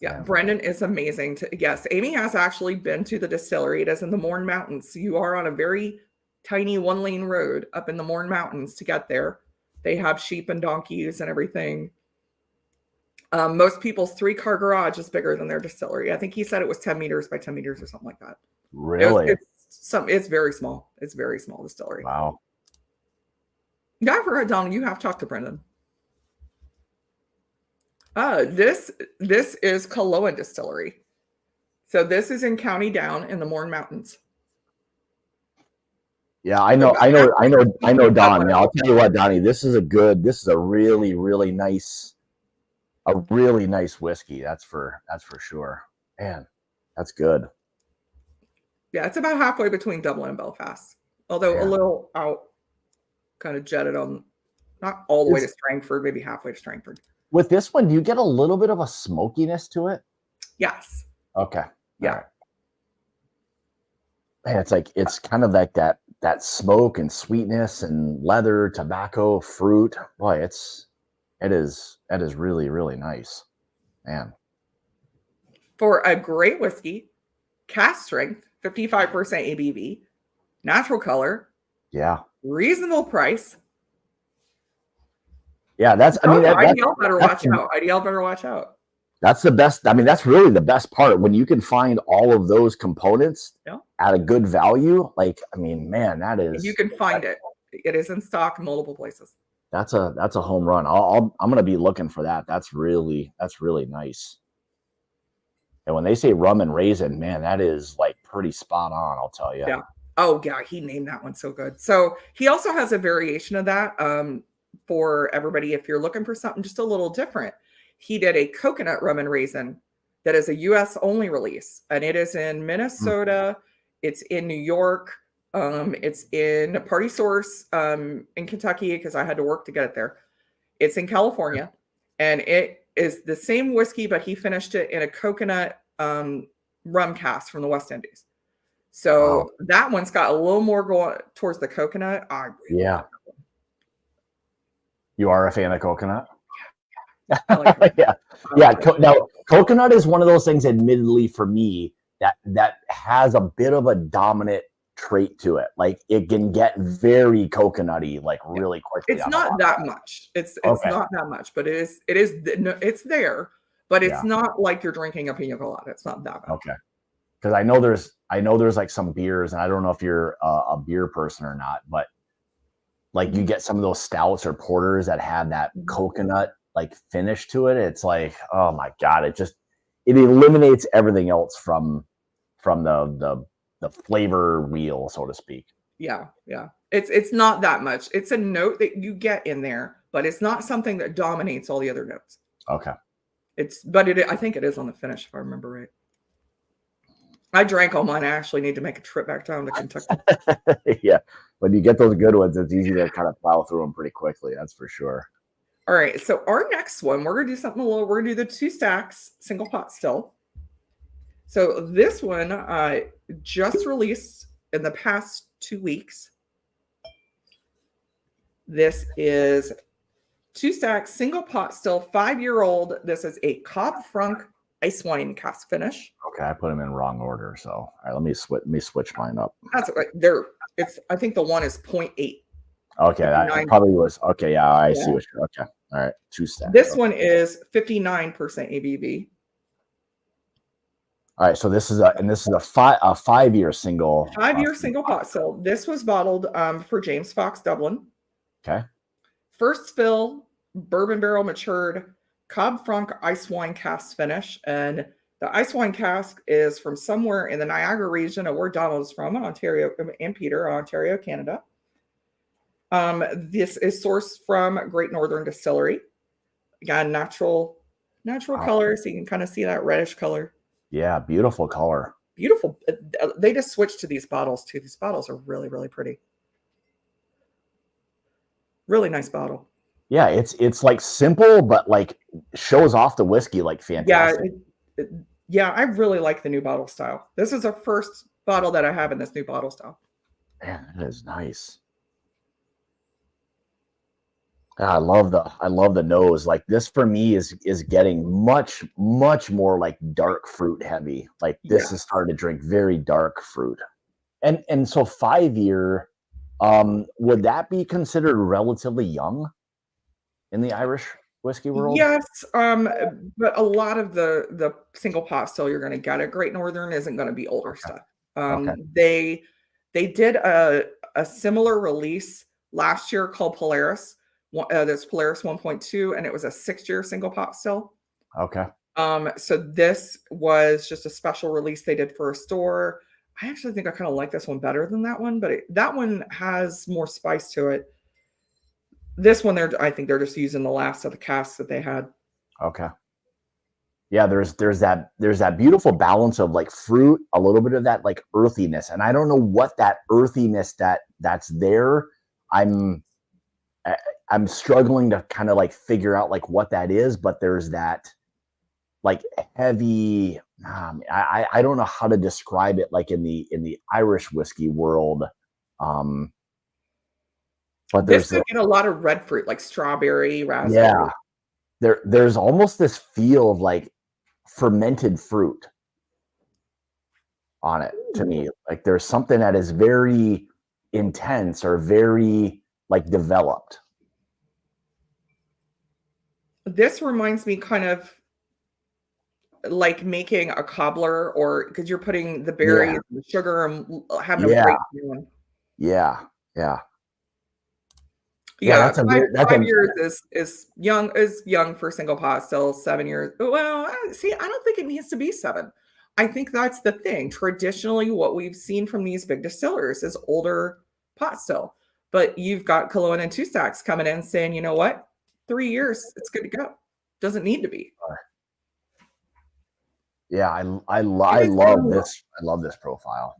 Speaker 1: Yeah,
Speaker 2: Yeah.
Speaker 1: Brendan is amazing. Yes, Amy has actually been to the distillery. It is in the Mourne Mountains. So you are on a very tiny one-lane road up in the Mourne Mountains to get there. They have sheep and donkeys and everything. Most people's 3-car garage is bigger than their distillery. I think he said it was 10 meters by 10 meters or something like that.
Speaker 2: Really?
Speaker 1: It's very small. It's very small distillery.
Speaker 2: Wow.
Speaker 1: Yeah, I forgot, Donald, you have talked to Brendan. This is Cullowen Distillery. So this is in County Down in the Mourne Mountains.
Speaker 2: Yeah, I know, Don. Now, I'll tell you what, Donnie, this is a really, really nice whiskey. That's for sure. Man, that's good.
Speaker 1: Yeah, it's about halfway between Dublin and Belfast, although
Speaker 2: Yeah.
Speaker 1: a little out, kind of jetted on, not all the way to Strangford, maybe halfway to Strangford.
Speaker 2: With this one, do you get a little bit of a smokiness to it?
Speaker 1: Yes.
Speaker 2: Okay.
Speaker 1: Yeah.
Speaker 2: All right. Man, it's kind of like that smoke and sweetness and leather, tobacco, fruit. Boy, that is really, really nice. Man.
Speaker 1: For a great whiskey, cask strength, 55% ABV, natural color,
Speaker 2: Yeah.
Speaker 1: reasonable price.
Speaker 2: Yeah,
Speaker 1: IDL better watch out. IDL better watch out.
Speaker 2: That's the best. I mean, that's really the best part when you can find all of those components at a good value. Like, I mean, man, that is.
Speaker 1: You can find it. It is in stock in multiple places.
Speaker 2: That's a home run. I'm gonna be looking for that. That's really nice. And when they say rum and raisin, man, that is like pretty spot on. I'll tell you.
Speaker 1: Yeah. Oh yeah, he named that one so good. So he also has a variation of that for everybody. If you're looking for something just a little different, he did a coconut rum and raisin that is a U.S. only release, and it is in Minnesota. It's in New York. It's in Party Source in Kentucky because I had to work to get it there. It's in California, and it is the same whiskey, but he finished it in a coconut rum cask from the West Indies. So that one's got a little more going towards the coconut.
Speaker 2: Yeah. You are a fan of coconut?
Speaker 1: Like
Speaker 2: yeah. Now, coconut is one of those things, admittedly, for me, that has a bit of a dominant trait to it. Like it can get very coconutty, like
Speaker 1: Yeah.
Speaker 2: really quickly
Speaker 1: It's
Speaker 2: on the
Speaker 1: not
Speaker 2: bottom.
Speaker 1: that much. It's
Speaker 2: Okay.
Speaker 1: not that much, but no, it's there, but it's
Speaker 2: Yeah.
Speaker 1: not like you're drinking a pina colada. It's not that bad.
Speaker 2: Okay. Because I know there's like some beers, and I don't know if you're a beer person or not, but like you
Speaker 1: Mhm.
Speaker 2: get some of those stouts or porters that have that
Speaker 1: Mhm.
Speaker 2: coconut like finish to it. It's like, oh my God, it eliminates everything else from the flavor wheel, so to speak.
Speaker 1: Yeah, yeah. It's not that much. It's a note that you get in there, but it's not something that dominates all the other notes.
Speaker 2: Okay.
Speaker 1: I think it is on the finish if I remember right. I drank all mine. I actually need to make a trip back down to Kentucky.
Speaker 2: Yeah. When you get those good ones, it's easy to kind of plow through them pretty quickly. That's for sure.
Speaker 1: All right, so our next one, we're gonna do something a little. We're gonna do the 2 stacks single pot still. So this one just released in the past 2 weeks. This is 2 stacks single pot still 5-year-old. This is a Cab Franc ice wine cask finish.
Speaker 2: Okay, I put them in wrong order. So, all right, let me switch mine up.
Speaker 1: That's right. There, it's. I think the one is 0.8.
Speaker 2: Okay, that
Speaker 1: 59.
Speaker 2: probably was okay. Yeah, I see
Speaker 1: Yeah.
Speaker 2: what you're. Okay, all right, 2 stacks.
Speaker 1: This
Speaker 2: Okay.
Speaker 1: one is 59% ABV.
Speaker 2: All right, so this is a 5-year single.
Speaker 1: 5-year single pot still. This was bottled for James Fox Dublin.
Speaker 2: Okay.
Speaker 1: First fill, bourbon barrel matured, Cab Franc ice wine cask finish. And the ice wine cask is from somewhere in the Niagara region of where Donald is from, Ontario, and Peter, Ontario, Canada. This is sourced from Great Northern Distillery. Again, natural color, so you can kind of see that reddish color.
Speaker 2: Yeah, beautiful color.
Speaker 1: Beautiful. They just switched to these bottles too. These bottles are really, really pretty. Really nice bottle.
Speaker 2: Yeah, it's like simple, but like shows off the whiskey like fantastic.
Speaker 1: Yeah, I really like the new bottle style. This is the first bottle that I have in this new bottle style.
Speaker 2: Man, that is nice. I love the nose. Like this for me is getting much more like dark fruit heavy. Like this
Speaker 1: Yeah.
Speaker 2: is starting to drink very dark fruit. And so 5-year, would that be considered relatively young in the Irish whiskey world?
Speaker 1: Yes, but a lot of the single pot still you're going to get at Great Northern isn't going to be older
Speaker 2: Okay.
Speaker 1: stuff.
Speaker 2: Okay.
Speaker 1: They did a similar release last year called Polaris. There's Polaris 1.2, and it was a 6-year single pot still.
Speaker 2: Okay.
Speaker 1: So this was just a special release they did for a store. I actually think I kind of like this one better than that one, but that one has more spice to it. This one, I think they're just using the last of the casks that they had.
Speaker 2: Okay. Yeah, there's that beautiful balance of like fruit, a little bit of that like earthiness, and I don't know what that earthiness that's there. I'm struggling to kind of like figure out like what that is, but there's that like heavy. I don't know how to describe it like in the Irish whiskey world. But
Speaker 1: This
Speaker 2: there's
Speaker 1: could get a lot of red fruit, like strawberry, raspberry.
Speaker 2: yeah, there's almost this feel of like fermented fruit on it to me. Like there's something that is very intense or very like developed.
Speaker 1: This reminds me kind of like making a cobbler, or because you're putting the berries
Speaker 2: Yeah,
Speaker 1: and the sugar and having them
Speaker 2: yeah,
Speaker 1: break down.
Speaker 2: yeah, yeah, yeah.
Speaker 1: Yeah,
Speaker 2: That's a
Speaker 1: 5 years is young for single pot still. 7 years. Well, see, I don't think it needs to be 7. I think that's the thing. Traditionally, what we've seen from these big distillers is older pot still. But you've got Kelowna and Two Stacks coming in saying, you know what, 3 years, it's good to go. Doesn't need to be.
Speaker 2: yeah. I
Speaker 1: It is
Speaker 2: love
Speaker 1: good.
Speaker 2: this. I love this profile.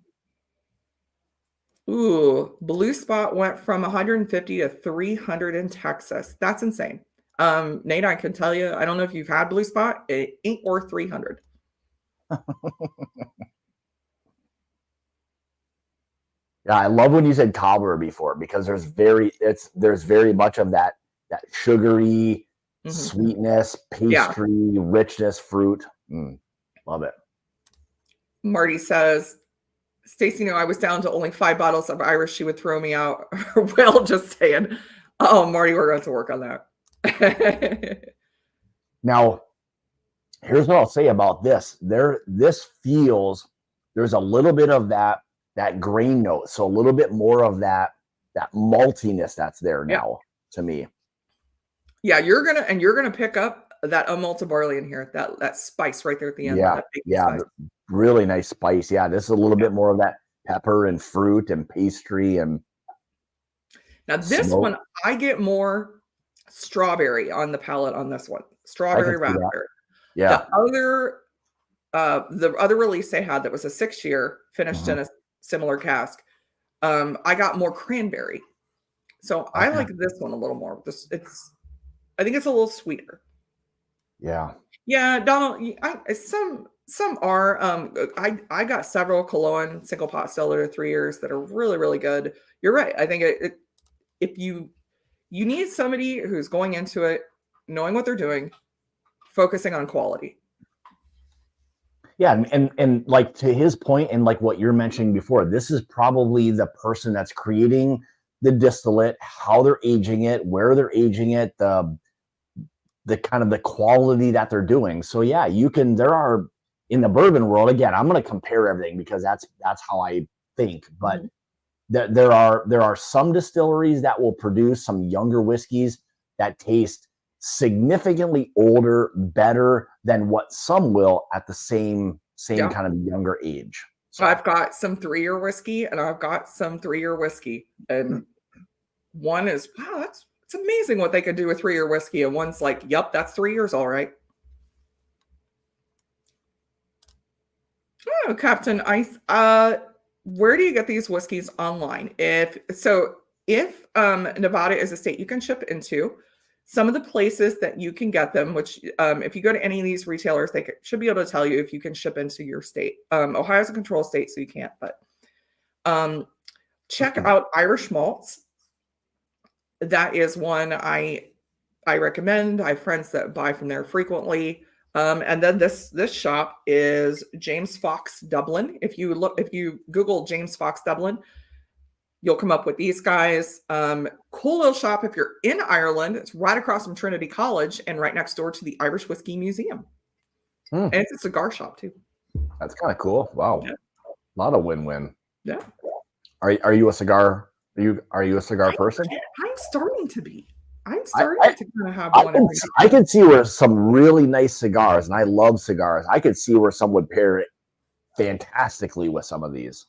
Speaker 1: Ooh, Blue Spot went from 150 to 300 in Texas. That's insane. Nate, I can tell you, I don't know if you've had Blue Spot, it ain't worth 300.
Speaker 2: Yeah, I love when you said cobbler before because there's very much of that sugary
Speaker 1: Mhm.
Speaker 2: sweetness,
Speaker 1: Yeah.
Speaker 2: pastry, richness, fruit. Love it.
Speaker 1: Marty says Stacy knew I was down to only 5 bottles of Irish. She would throw me out. Well, just saying. Oh, Marty, we're going to work on that.
Speaker 2: Now, here's what I'll say about this. This feels, there's a little bit of that grain note. So a little bit more of that maltiness that's there now to me.
Speaker 1: Yeah, you're gonna pick up that unmalted barley in here, that spice right there at the end.
Speaker 2: Yeah,
Speaker 1: that
Speaker 2: yeah,
Speaker 1: spice.
Speaker 2: really nice spice. Yeah, this is a little bit more of that pepper and fruit and pastry and
Speaker 1: now this
Speaker 2: smoke.
Speaker 1: one, I get more strawberry on the palate on this one. Strawberry raspberry.
Speaker 2: Yeah.
Speaker 1: The other release they had that was a 6-year finished in a similar cask. I got more cranberry. So I like this one a little more. I think it's a little sweeter.
Speaker 2: Yeah.
Speaker 1: Yeah, Donald, some are. I got several Cologne single pot cellar 3 years that are really, really good. You're right. I think if you need somebody who's going into it, knowing what they're doing, focusing on quality.
Speaker 2: Yeah, and like to his point, and like what you're mentioning before, this is probably the person that's creating the distillate, how they're aging it, where they're aging it, the kind of the quality that they're doing. So yeah, there are in the bourbon world, again, I'm going to compare everything because that's how I think, but there are some distilleries that will produce some younger whiskeys that taste significantly older, better than what some will at the same kind of younger age.
Speaker 1: So I've got some 3-year whiskey and I've got some 3-year whiskey, and one is, wow, it's amazing what they could do with 3-year whiskey, and one's like, yep, that's 3 years, all right. Oh, Captain Ice, where do you get these whiskeys online? If Nevada is a state you can ship into, some of the places that you can get them, which if you go to any of these retailers, they should be able to tell you if you can ship into your state. Ohio's a control state, so you can't, but check out Irish Malts. That is one I recommend. I have friends that buy from there frequently. And then this shop is James Fox Dublin. If you Google James Fox Dublin, you'll come up with these guys. Cool little shop if you're in Ireland. It's right across from Trinity College and right next door to the Irish Whiskey Museum. And it's a cigar shop too.
Speaker 2: That's kind of cool. Wow. Yeah. A lot of win-win.
Speaker 1: Yeah.
Speaker 2: Are you a cigar? Are you a cigar person?
Speaker 1: I'm starting to be. I'm starting to kind of have one.
Speaker 2: I can see where some really nice cigars, and I love cigars. I could see where some would pair it fantastically with some of these.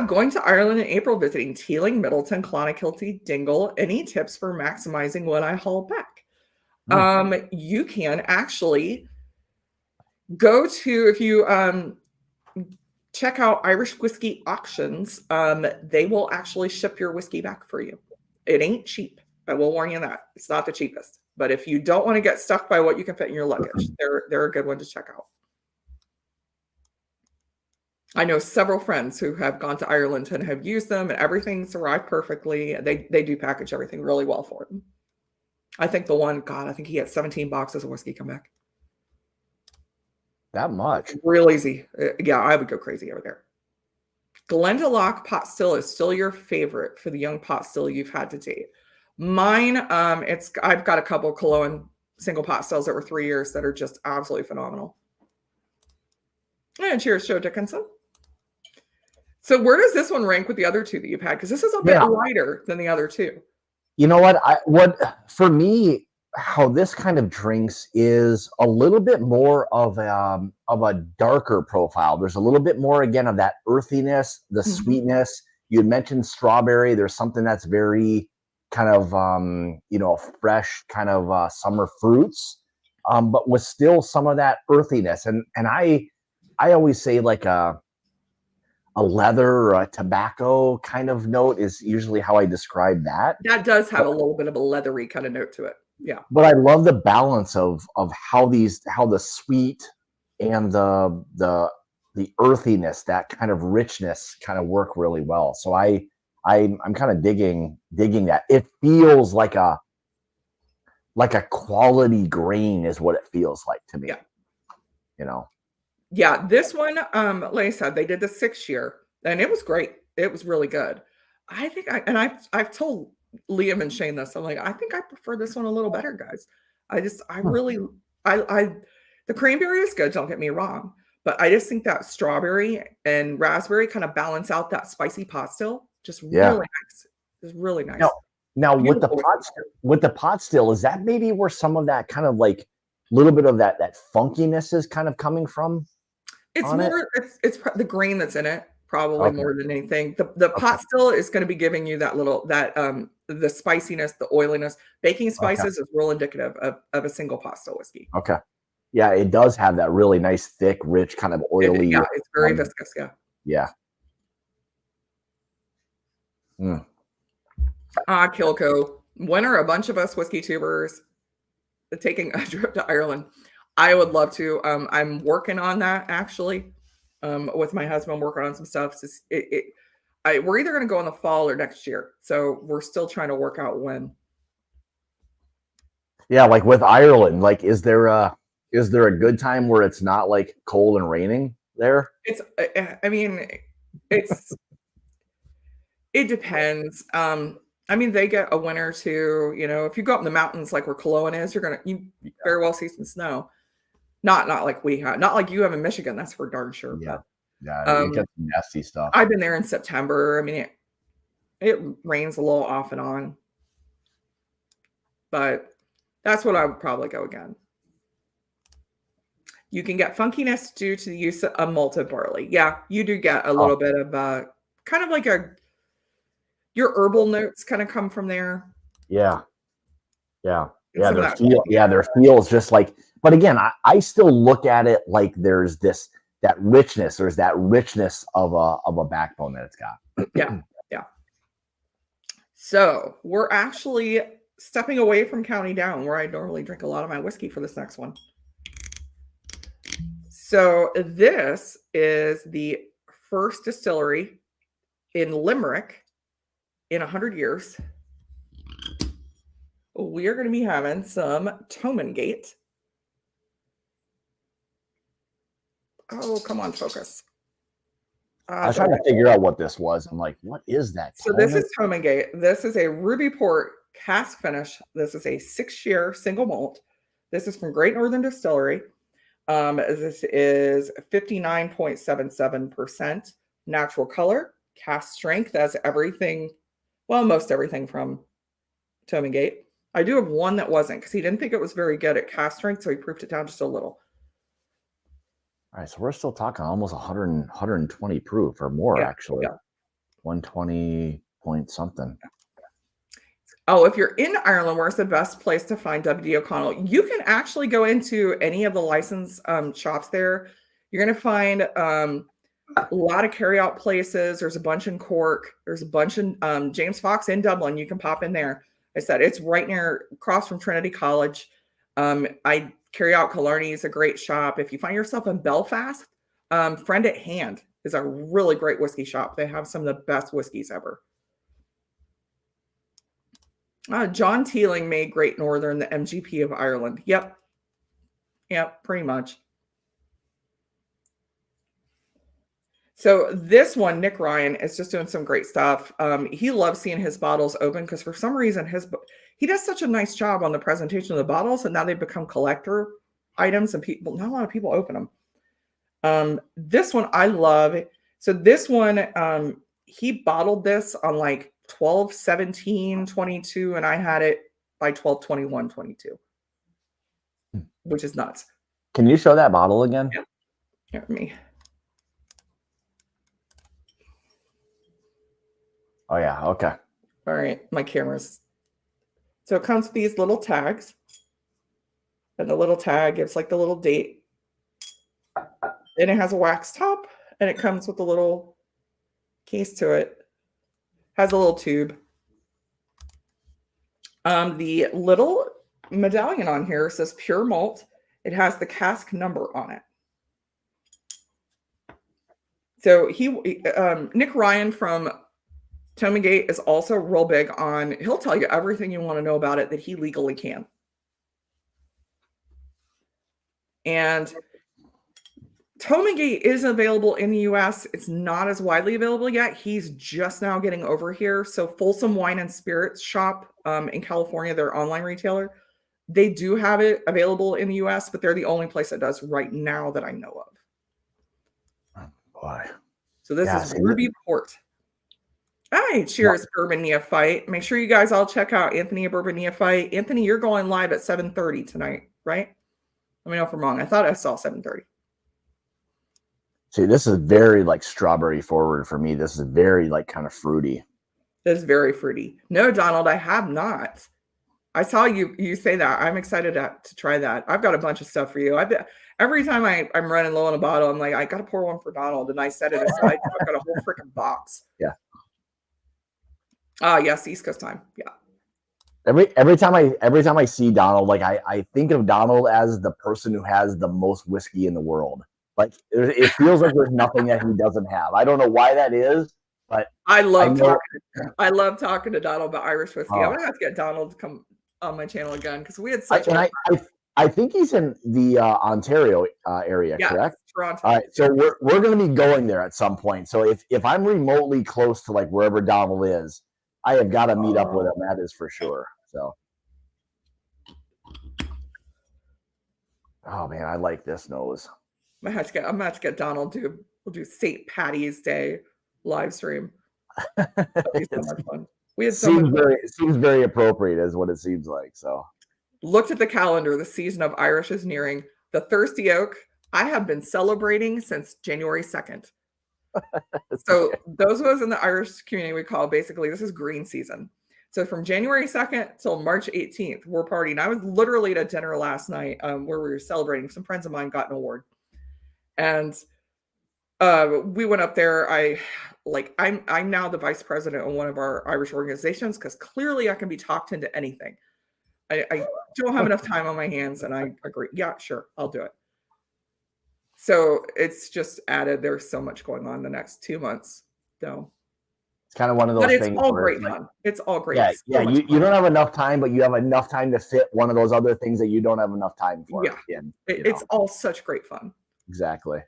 Speaker 1: Going to Ireland in April, visiting Teeling, Middleton, Clonakilty, Dingle. Any tips for maximizing what I haul back? You can actually go to, if you check out Irish Whiskey Auctions, they will actually ship your whiskey back for you. It ain't cheap. I will warn you that. It's not the cheapest. But if you don't want to get stuck by what you can fit in your luggage, they're a good one to check out. I know several friends who have gone to Ireland and have used them, and everything's arrived perfectly. They do package everything really well for them. I think I think he had 17 boxes of whiskey come back.
Speaker 2: That much?
Speaker 1: Real easy. Yeah, I would go crazy over there. Glendalough pot still is still your favorite for the young pot still you've had to date. Mine, I've got a couple Cologne single pot stills that were 3 years that are just absolutely phenomenal. And cheers, Joe Dickinson. So where does this one rank with the other two that you've had? Because this is a bit lighter than the other two.
Speaker 2: You know what? For me, how this kind of drinks is a little bit more of a darker profile. There's a little bit more, again, of that earthiness, the sweetness. You mentioned strawberry. There's something that's very kind of, fresh kind of summer fruits, but with still some of that earthiness. And I always say like a leather or a tobacco kind of note is usually how I describe that.
Speaker 1: That does have a little bit of a leathery kind of note to it. Yeah.
Speaker 2: But I love the balance of how the sweet and the earthiness, that kind of richness kind of work really well. So I'm kind of digging that. It feels like a quality grain is what it feels like to me.
Speaker 1: Yeah. Yeah, this one, like I said, they did the 6 year, and it was great. It was really good. I think I've told Liam and Shane this. I'm like, I think I prefer this one a little better, guys. I
Speaker 2: Huh.
Speaker 1: really, I the cranberry is good. Don't get me wrong, but I just think that strawberry and raspberry kind of balance out that spicy pot still. Just
Speaker 2: Yeah.
Speaker 1: really nice. Just really
Speaker 2: Now,
Speaker 1: nice.
Speaker 2: now
Speaker 1: Beautiful whiskey.
Speaker 2: with the pot still, is that maybe where some of that kind of like little bit of that funkiness is kind of coming from
Speaker 1: It's
Speaker 2: on it?
Speaker 1: more the grain that's in it, probably
Speaker 2: Okay.
Speaker 1: more than anything. The
Speaker 2: Okay.
Speaker 1: pot still is gonna be giving you that little the spiciness, the oiliness. Baking
Speaker 2: Okay.
Speaker 1: spices is real indicative of a single pot still whiskey.
Speaker 2: Okay. Yeah, it does have that really nice, thick, rich, kind of
Speaker 1: Yeah,
Speaker 2: oily.
Speaker 1: it's very
Speaker 2: Um,
Speaker 1: viscous, yeah.
Speaker 2: yeah. Mm.
Speaker 1: Ah, Kilco. When are a bunch of us whiskey tubers taking a trip to Ireland? I would love to. I'm working on that actually. With my husband, working on some stuff. We're either going to go in the fall or next year, so we're still trying to work out when.
Speaker 2: Yeah, like with Ireland, like is there a good time where it's not like cold and raining there?
Speaker 1: I mean, it's it depends. I mean, they get a winter or two. You know, if you go up in the mountains like where Cologne is, you very well see some snow. Not like we have, not like you have in Michigan. That's for darn sure.
Speaker 2: Yeah.
Speaker 1: But
Speaker 2: Yeah, it
Speaker 1: um,
Speaker 2: gets nasty stuff.
Speaker 1: I've been there in September. I mean, it rains a little off and on, but that's what I would probably go again. You can get funkiness due to the use of malted barley. Yeah, you do get a
Speaker 2: Oh,
Speaker 1: little bit of kind of like your herbal notes kind of come from there,
Speaker 2: yeah. Yeah.
Speaker 1: and some of that
Speaker 2: Their feels just like, but again, I still look at it like there's that richness of a backbone that it's
Speaker 1: yeah,
Speaker 2: got.
Speaker 1: yeah. So we're actually stepping away from counting down where I normally drink a lot of my whiskey for this next one. So this is the first distillery in Limerick in 100 years. We are going to be having some Tomengate. Oh, come on, focus.
Speaker 2: I was trying to figure out what this was. I'm like, what is that?
Speaker 1: So this is Tomengate. This is a ruby port cask finish. This is a 6-year single malt. This is from Great Northern Distillery. This is 59.77% natural color, cask strength as everything, well, most everything from Tomengate. I do have one that wasn't because he didn't think it was very good at cask strength, so he proofed it down just a little.
Speaker 2: All right, so we're still talking almost 120 proof or more,
Speaker 1: Yeah,
Speaker 2: actually.
Speaker 1: yeah.
Speaker 2: 120 point something.
Speaker 1: Oh, if you're in Ireland, where's the best place to find WD O'Connell? You can actually go into any of the licensed shops there. You're going to find a lot of carryout places. There's a bunch in Cork. There's a bunch in James Fox in Dublin. You can pop in there. I said it's right near across from Trinity College. I carry out Killarney is a great shop. If you find yourself in Belfast, Friend at Hand is a really great whiskey shop. They have some of the best whiskeys ever. John Teeling made Great Northern the MGP of Ireland. Yep. Yep, pretty much. So this one, Nick Ryan, is just doing some great stuff. He loves seeing his bottles open because for some reason he does such a nice job on the presentation of the bottles, and now they've become collector items, and people not a lot of people open them. This one I love. So this one, he bottled this on like 12/17/22, and I had it by 12/21/22, which is nuts.
Speaker 2: Can you show that bottle again?
Speaker 1: Yeah. Here, me.
Speaker 2: Oh yeah, okay.
Speaker 1: All right, my camera's. So it comes with these little tags, and the little tag gives like the little date. Then it has a wax top, and it comes with a little case to it. Has a little tube. The little medallion on here says pure malt. It has the cask number on it. So Nick Ryan from Tomengate is also real big on, he'll tell you everything you want to know about it that he legally can. And Tomegate is available in the US. It's not as widely available yet. He's just now getting over here. So Folsom Wine and Spirits Shop in California, their online retailer, they do have it available in the US, but they're the only place that does right now that I know of.
Speaker 2: Boy.
Speaker 1: So this
Speaker 2: Yeah,
Speaker 1: is Ruby Port. All right, cheers, Bourbon Neophyte. Make sure you guys all check out Anthony at Bourbon Neophyte. Anthony, you're going live at 7:30 tonight, right? Let me know if I'm wrong. I thought I saw 7:30.
Speaker 2: See, this is very like strawberry forward for me. This is very like kind of fruity.
Speaker 1: This is very fruity. No, Donald, I have not. I saw you say that. I'm excited to try that. I've got a bunch of stuff for you. Every time I'm running low on a bottle, I'm like, I got to pour one for Donald, and I set it aside. So I've got a whole freaking box.
Speaker 2: Yeah.
Speaker 1: Yes, East Coast time. Yeah.
Speaker 2: Every time I see Donald, like I think of Donald as the person who has the most whiskey in the world. Like it feels like there's nothing that he doesn't have. I don't know why that is, but
Speaker 1: I love talking to Donald about Irish whiskey. I'm gonna have to get Donald to come on my channel again because we had such.
Speaker 2: I think he's in the Ontario area, correct?
Speaker 1: Toronto.
Speaker 2: All right, so we're going to be going there at some point. So if I'm remotely close to like wherever Donald is, I have got to meet up with him. That is for sure. So, oh man, I like this nose.
Speaker 1: I'm gonna have to get Donald to. We'll do St. Patty's Day live stream. That'd be so much fun. We had so much fun.
Speaker 2: It seems very appropriate, is what it seems like. So,
Speaker 1: looked at the calendar. The season of Irish is nearing. The Thirsty Oak, I have been celebrating since January 2nd. So those of us in the Irish community, we call basically this is green season. So from January 2nd till March 18th, we're partying. I was literally at a dinner last night where we were celebrating. Some friends of mine got an award. And we went up there. I'm now the vice president of one of our Irish organizations because clearly I can be talked into anything. I don't have enough time on my hands, and I agree. Yeah, sure, I'll do it. So it's just added. There's so much going on the next 2 months. So
Speaker 2: it's kind of one of those things.
Speaker 1: But it's all great fun. It's all great.
Speaker 2: Yeah. You don't have enough time, but you have enough time to fit one of those other things that you don't have enough time for.
Speaker 1: Yeah, it's all such great fun.
Speaker 2: Exactly.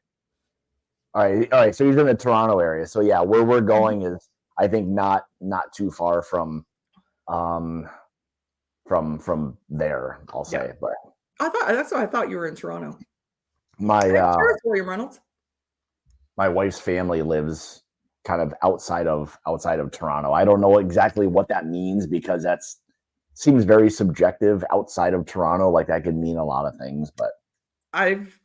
Speaker 2: All right. So he's in the Toronto area. So yeah, where we're going is, I think, not too far from there, I'll say. Yeah. But
Speaker 1: that's why I thought you were in Toronto.
Speaker 2: My
Speaker 1: William Reynolds.
Speaker 2: My wife's family lives kind of outside of Toronto. I don't know exactly what that means because seems very subjective. Outside of Toronto, like that could mean a lot of things. But
Speaker 1: I've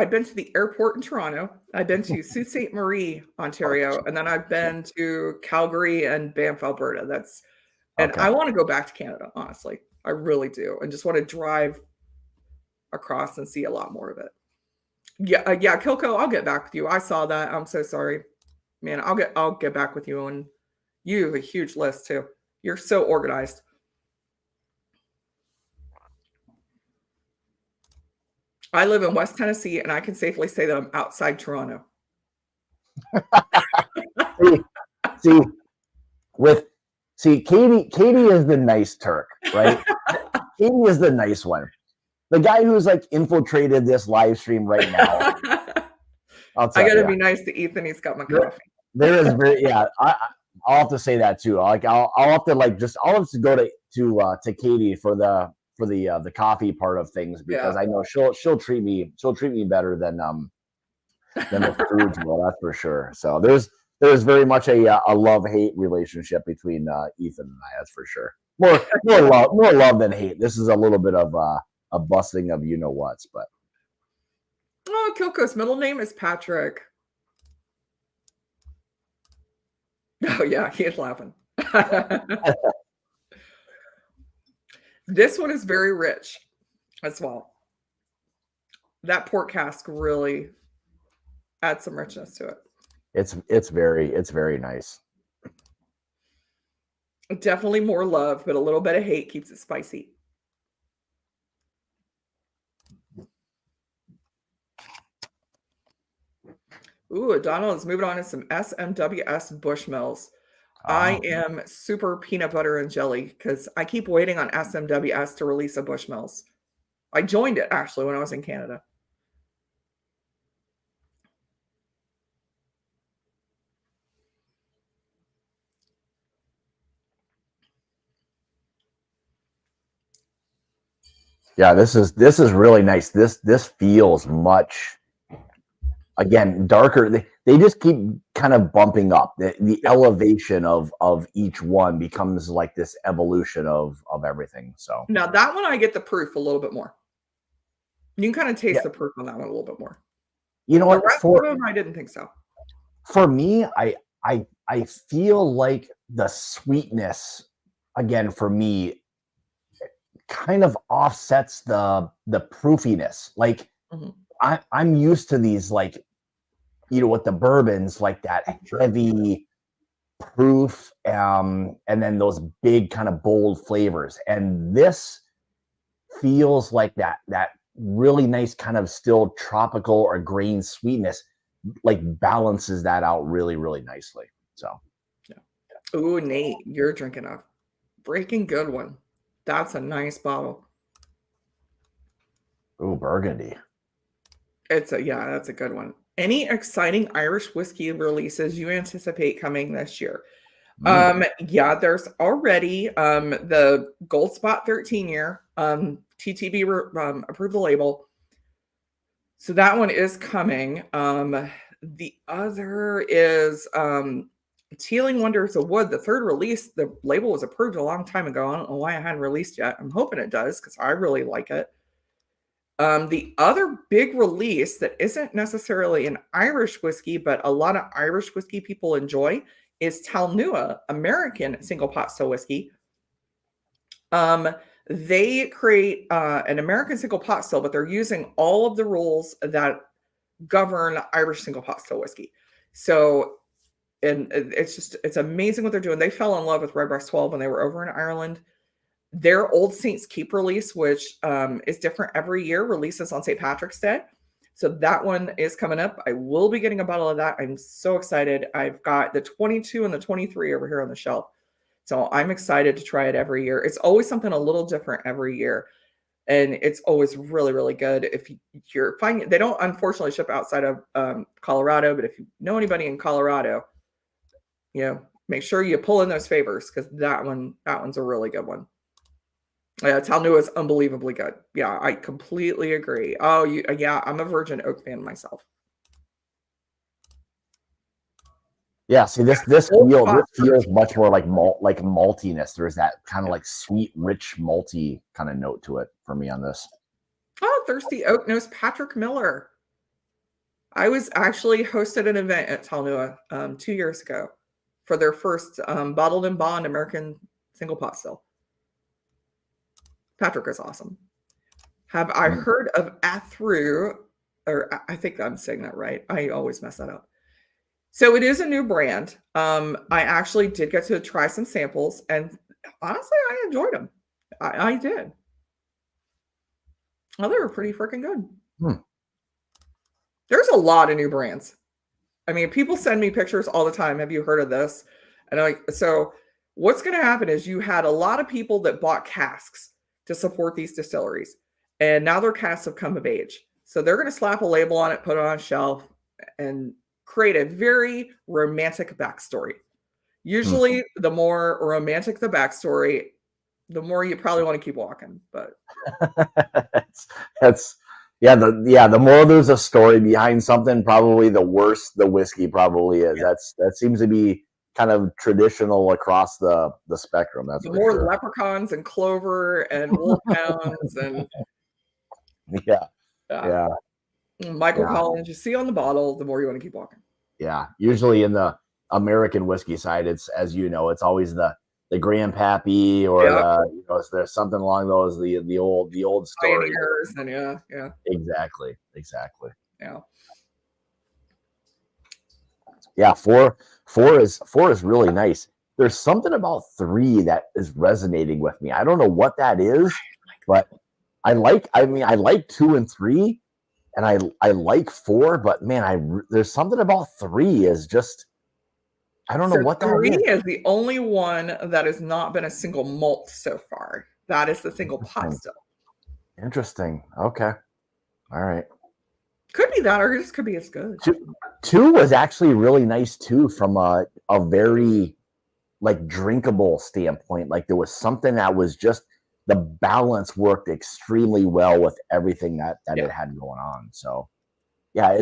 Speaker 1: been to the airport in Toronto. I've been to Sault Ste. Marie, Ontario, and then I've been to Calgary and Banff, Alberta. I want to go back to Canada, honestly. I really do. And just want to drive across and see a lot more of it. Yeah, Kilco, I'll get back with you. I saw that. I'm so sorry. Man, I'll get back with you. And you have a huge list too. You're so organized. I live in West Tennessee, and I can safely say that I'm outside Toronto.
Speaker 2: Katie is the nice Turk, right? Katie is the nice one. The guy who's like infiltrated this live stream right now.
Speaker 1: I gotta be nice to Ethan. He's got my coffee.
Speaker 2: There is I'll have to say that too. Like I'll have to I'll have to go to Katie for the coffee part of things because I know she'll treat me better than the food, that's for sure. So there's very much a love-hate relationship between Ethan and I, that's for sure. More love than hate. This is a little bit of a busting of you-know-whats, but.
Speaker 1: Oh, Kilco's middle name is Patrick. Oh, yeah, he is laughing. This one is very rich as well. That port cask really adds some richness to it.
Speaker 2: It's very nice.
Speaker 1: Definitely more love, but a little bit of hate keeps it spicy. Ooh, Donald is moving on to some SMWS Bushmills. I am super peanut butter and jelly because I keep waiting on SMWS to release a Bushmills. I joined it actually when I was in Canada.
Speaker 2: Yeah, this is really nice. This feels much, again, darker. They just keep kind of bumping up. The
Speaker 1: Yeah.
Speaker 2: elevation of each one becomes like this evolution of everything. So
Speaker 1: Now that one I get the proof a little bit more. You can kind of
Speaker 2: yeah,
Speaker 1: taste the proof on that one a little bit more.
Speaker 2: you know
Speaker 1: The
Speaker 2: what?
Speaker 1: rest of them, I didn't think so.
Speaker 2: For me, I feel like the sweetness, again, for me, kind of offsets the proofiness. Like
Speaker 1: Mhm.
Speaker 2: I'm used to these, like, with the bourbons, like that
Speaker 1: Sure.
Speaker 2: heavy proof, and then those big kind of bold flavors. And this feels like that really nice kind of still tropical or grain sweetness, like balances that out really, really nicely. So
Speaker 1: Yeah. Ooh, Nate, you're drinking a freaking good one. That's a nice bottle.
Speaker 2: ooh, Burgundy.
Speaker 1: Yeah, that's a good one. Any exciting Irish whiskey releases you anticipate coming this year?
Speaker 2: Mm.
Speaker 1: Yeah, there's already the Gold Spot 13 year TTB approved the label. So that one is coming. The other is Teeling Wonders of Wood, the third release. The label was approved a long time ago. I don't know why it hadn't released yet. I'm hoping it does because I really like it. The other big release that isn't necessarily an Irish whiskey, but a lot of Irish whiskey people enjoy is Talnua, American single pot still whiskey. Um, they create an American single pot still, but they're using all of the rules that govern Irish single pot still whiskey. So, and it's amazing what they're doing. They fell in love with Redbreast 12 when they were over in Ireland. Their Old Saints Keep release, which is different every year, releases on St. Patrick's Day. So that one is coming up. I will be getting a bottle of that. I'm so excited. I've got the 22 and the 23 over here on the shelf. So I'm excited to try it every year. It's always something a little different every year. And it's always really, really good. If you're finding, they don't unfortunately ship outside of Colorado, but if you know anybody in Colorado, make sure you pull in those favors because that one's a really good one. Yeah, Talnua is unbelievably good. Yeah, I completely agree. Oh, yeah, I'm a Virgin Oak fan myself.
Speaker 2: Yeah, see, this
Speaker 1: Yeah,
Speaker 2: this
Speaker 1: Old
Speaker 2: feel
Speaker 1: Spot
Speaker 2: this feels much more like maltiness. There's that kind of like sweet, rich, malty kind of note to it for me on this.
Speaker 1: Oh, Thirsty Oak knows Patrick Miller. I was actually hosted an event at Talnua 2 years ago for their first bottled and bond American single pot still. Patrick is awesome. Have I
Speaker 2: Mm.
Speaker 1: heard of Athru? Or I think I'm saying that right. I always mess that up. So it is a new brand. I actually did get to try some samples, and honestly, I enjoyed them. I did. Oh, they were pretty freaking good.
Speaker 2: Hmm.
Speaker 1: There's a lot of new brands. I mean, people send me pictures all the time. Have you heard of this? And I'm like, so what's going to happen is you had a lot of people that bought casks to support these distilleries, and now their casks have come of age. So they're going to slap a label on it, put it on a shelf, and create a very romantic backstory.
Speaker 2: Hmm.
Speaker 1: Usually, the more romantic the backstory, the more you probably want to keep walking. But
Speaker 2: that's the more there's a story behind something, probably the worse the whiskey probably is.
Speaker 1: yeah,
Speaker 2: That seems to be kind of traditional across the spectrum. That's
Speaker 1: the
Speaker 2: for
Speaker 1: more
Speaker 2: sure.
Speaker 1: leprechauns and clover and wolfhounds and
Speaker 2: Yeah,
Speaker 1: uh,
Speaker 2: yeah,
Speaker 1: Michael
Speaker 2: yeah,
Speaker 1: Collins you see on the bottle, the more you want to keep walking.
Speaker 2: yeah. Usually in the American whiskey side, it's, as you know, it's always the grandpappy or
Speaker 1: Yeah,
Speaker 2: there's something along those the old stories.
Speaker 1: pioneers and yeah,
Speaker 2: Exactly.
Speaker 1: yeah.
Speaker 2: Yeah, four is really nice. There's something about three that is resonating with me. I don't know what that is, but I like two and three, and I like four, but man, there's something about three is just, I don't know
Speaker 1: So
Speaker 2: what that
Speaker 1: 3
Speaker 2: is.
Speaker 1: is the only one that has not been a single malt so far. That is the single pot
Speaker 2: Interesting.
Speaker 1: still.
Speaker 2: Interesting. Okay. All right.
Speaker 1: Could be that, or it just could be as good.
Speaker 2: Two was actually really nice too, from a very like drinkable standpoint. Like there was something that was just the balance worked extremely well with everything that
Speaker 1: Yeah.
Speaker 2: it had going on. So yeah,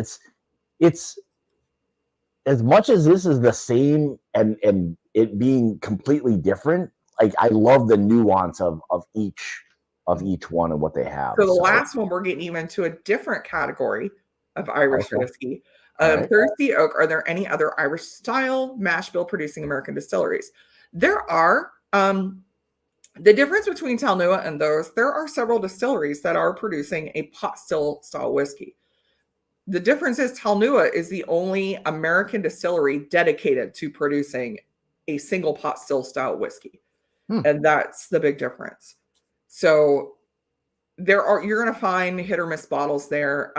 Speaker 2: it's as much as this is the same and it being completely different, like I love the nuance of each one and what they have.
Speaker 1: So the
Speaker 2: So
Speaker 1: last one, we're getting even to a different category of Irish
Speaker 2: okay.
Speaker 1: whiskey.
Speaker 2: All right.
Speaker 1: Thirsty Oak, are there any other Irish style mash bill producing American distilleries? There are. The difference between Talnua and those, there are several distilleries that are producing a pot still style whiskey. The difference is Talnua is the only American distillery dedicated to producing a single pot still style whiskey. And that's the big difference. So you're going to find hit or miss bottles there.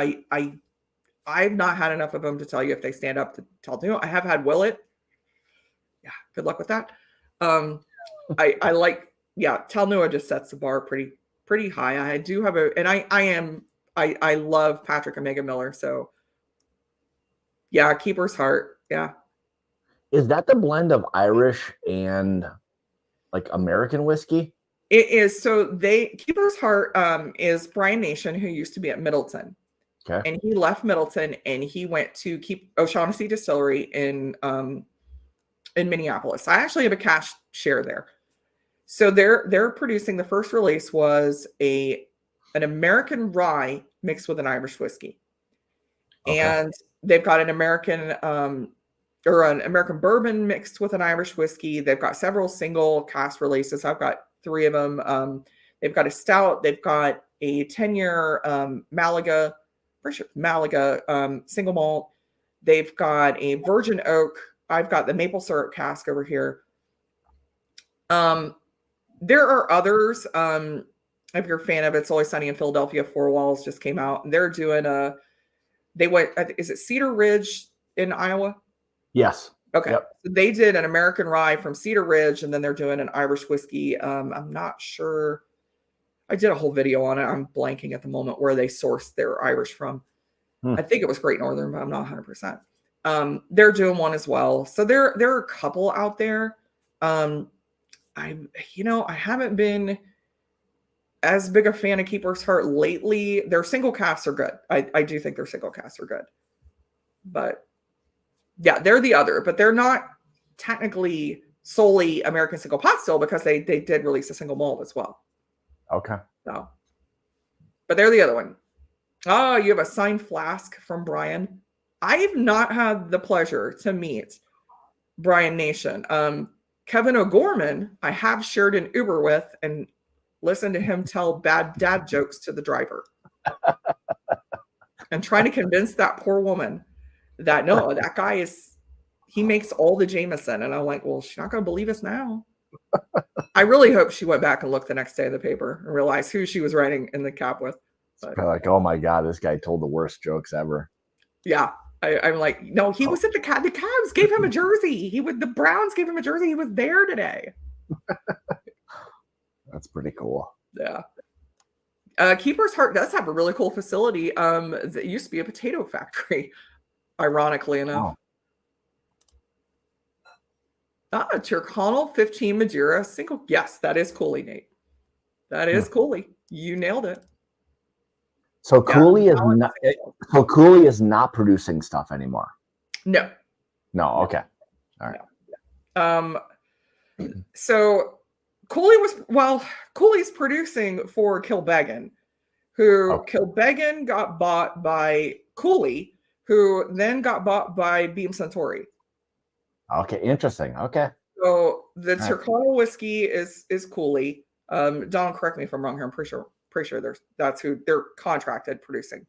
Speaker 1: I've not had enough of them to tell you if they stand up to Talnua. I have had Willet. Yeah, good luck with that. I like, yeah, Talnua just sets the bar pretty high. I do have I love Patrick and Megan Miller. So yeah, Keeper's Heart. Yeah.
Speaker 2: Is that the blend of Irish and like American whiskey?
Speaker 1: It is. So Keeper's Heart is Brian Nation, who used to be at Middleton.
Speaker 2: Okay.
Speaker 1: And he left Middleton and he went to keep O'Shaughnessy Distillery in Minneapolis. I actually have a cash share there. So they're producing, the first release was an American rye mixed with an Irish whiskey. Okay. And they've got an American bourbon mixed with an Irish whiskey. They've got several single cast releases. I've got 3 of them. They've got a stout. They've got a 10-year Malaga single malt. They've got a virgin oak. I've got the maple syrup cask over here. There are others. If you're a fan of It's Always Sunny in Philadelphia, Four Walls just came out. And they're doing is it Cedar Ridge in Iowa?
Speaker 2: Yes.
Speaker 1: Okay. Yep. So they did an American rye from Cedar Ridge, and then they're doing an Irish whiskey. I'm not sure. I did a whole video on it. I'm blanking at the moment where they sourced their Irish from. I think it was Great Northern, but I'm not 100%. They're doing one as well. So there are a couple out there. I haven't been as big a fan of Keeper's Heart lately. Their single casks are good. I do think their single casks are good. But yeah, they're the other, but they're not technically solely American single pot still, because they did release a single malt as well.
Speaker 2: Okay.
Speaker 1: So, but they're the other one. Oh, you have a signed flask from Brian. I've not had the pleasure to meet Brian Nation. Kevin O'Gorman, I have shared an Uber with and listened to him tell bad dad jokes to the driver. And trying to convince that poor woman that no, that guy he makes all the Jameson. And I'm like, well, she's not going to believe us now. I really hope she went back and looked the next day in the paper and realized who she was writing in the cap with.
Speaker 2: But, like, oh my God, this guy told the worst jokes ever. Yeah.
Speaker 1: I'm like, no, he was at the Cavs gave him a jersey. The Browns gave him a jersey. He was there today.
Speaker 2: That's pretty cool.
Speaker 1: Yeah. Keeper's Heart does have a really cool facility. It used to be a potato factory, ironically enough. Tyrconnell 15 Madeira single. Yes, that is Cooley, Nate. That is Cooley. You nailed it.
Speaker 2: So Cooley is not producing stuff anymore.
Speaker 1: No.
Speaker 2: Okay. All right.
Speaker 1: No. So Cooley's producing for Kilbeggan, who Kilbeggan got bought by Cooley, who then got bought by Beam Suntory. Okay,
Speaker 2: interesting. Okay.
Speaker 1: So the Tyrconnell whiskey is Cooley. Don, correct me if I'm wrong here. I'm pretty sure that's who they're contracted producing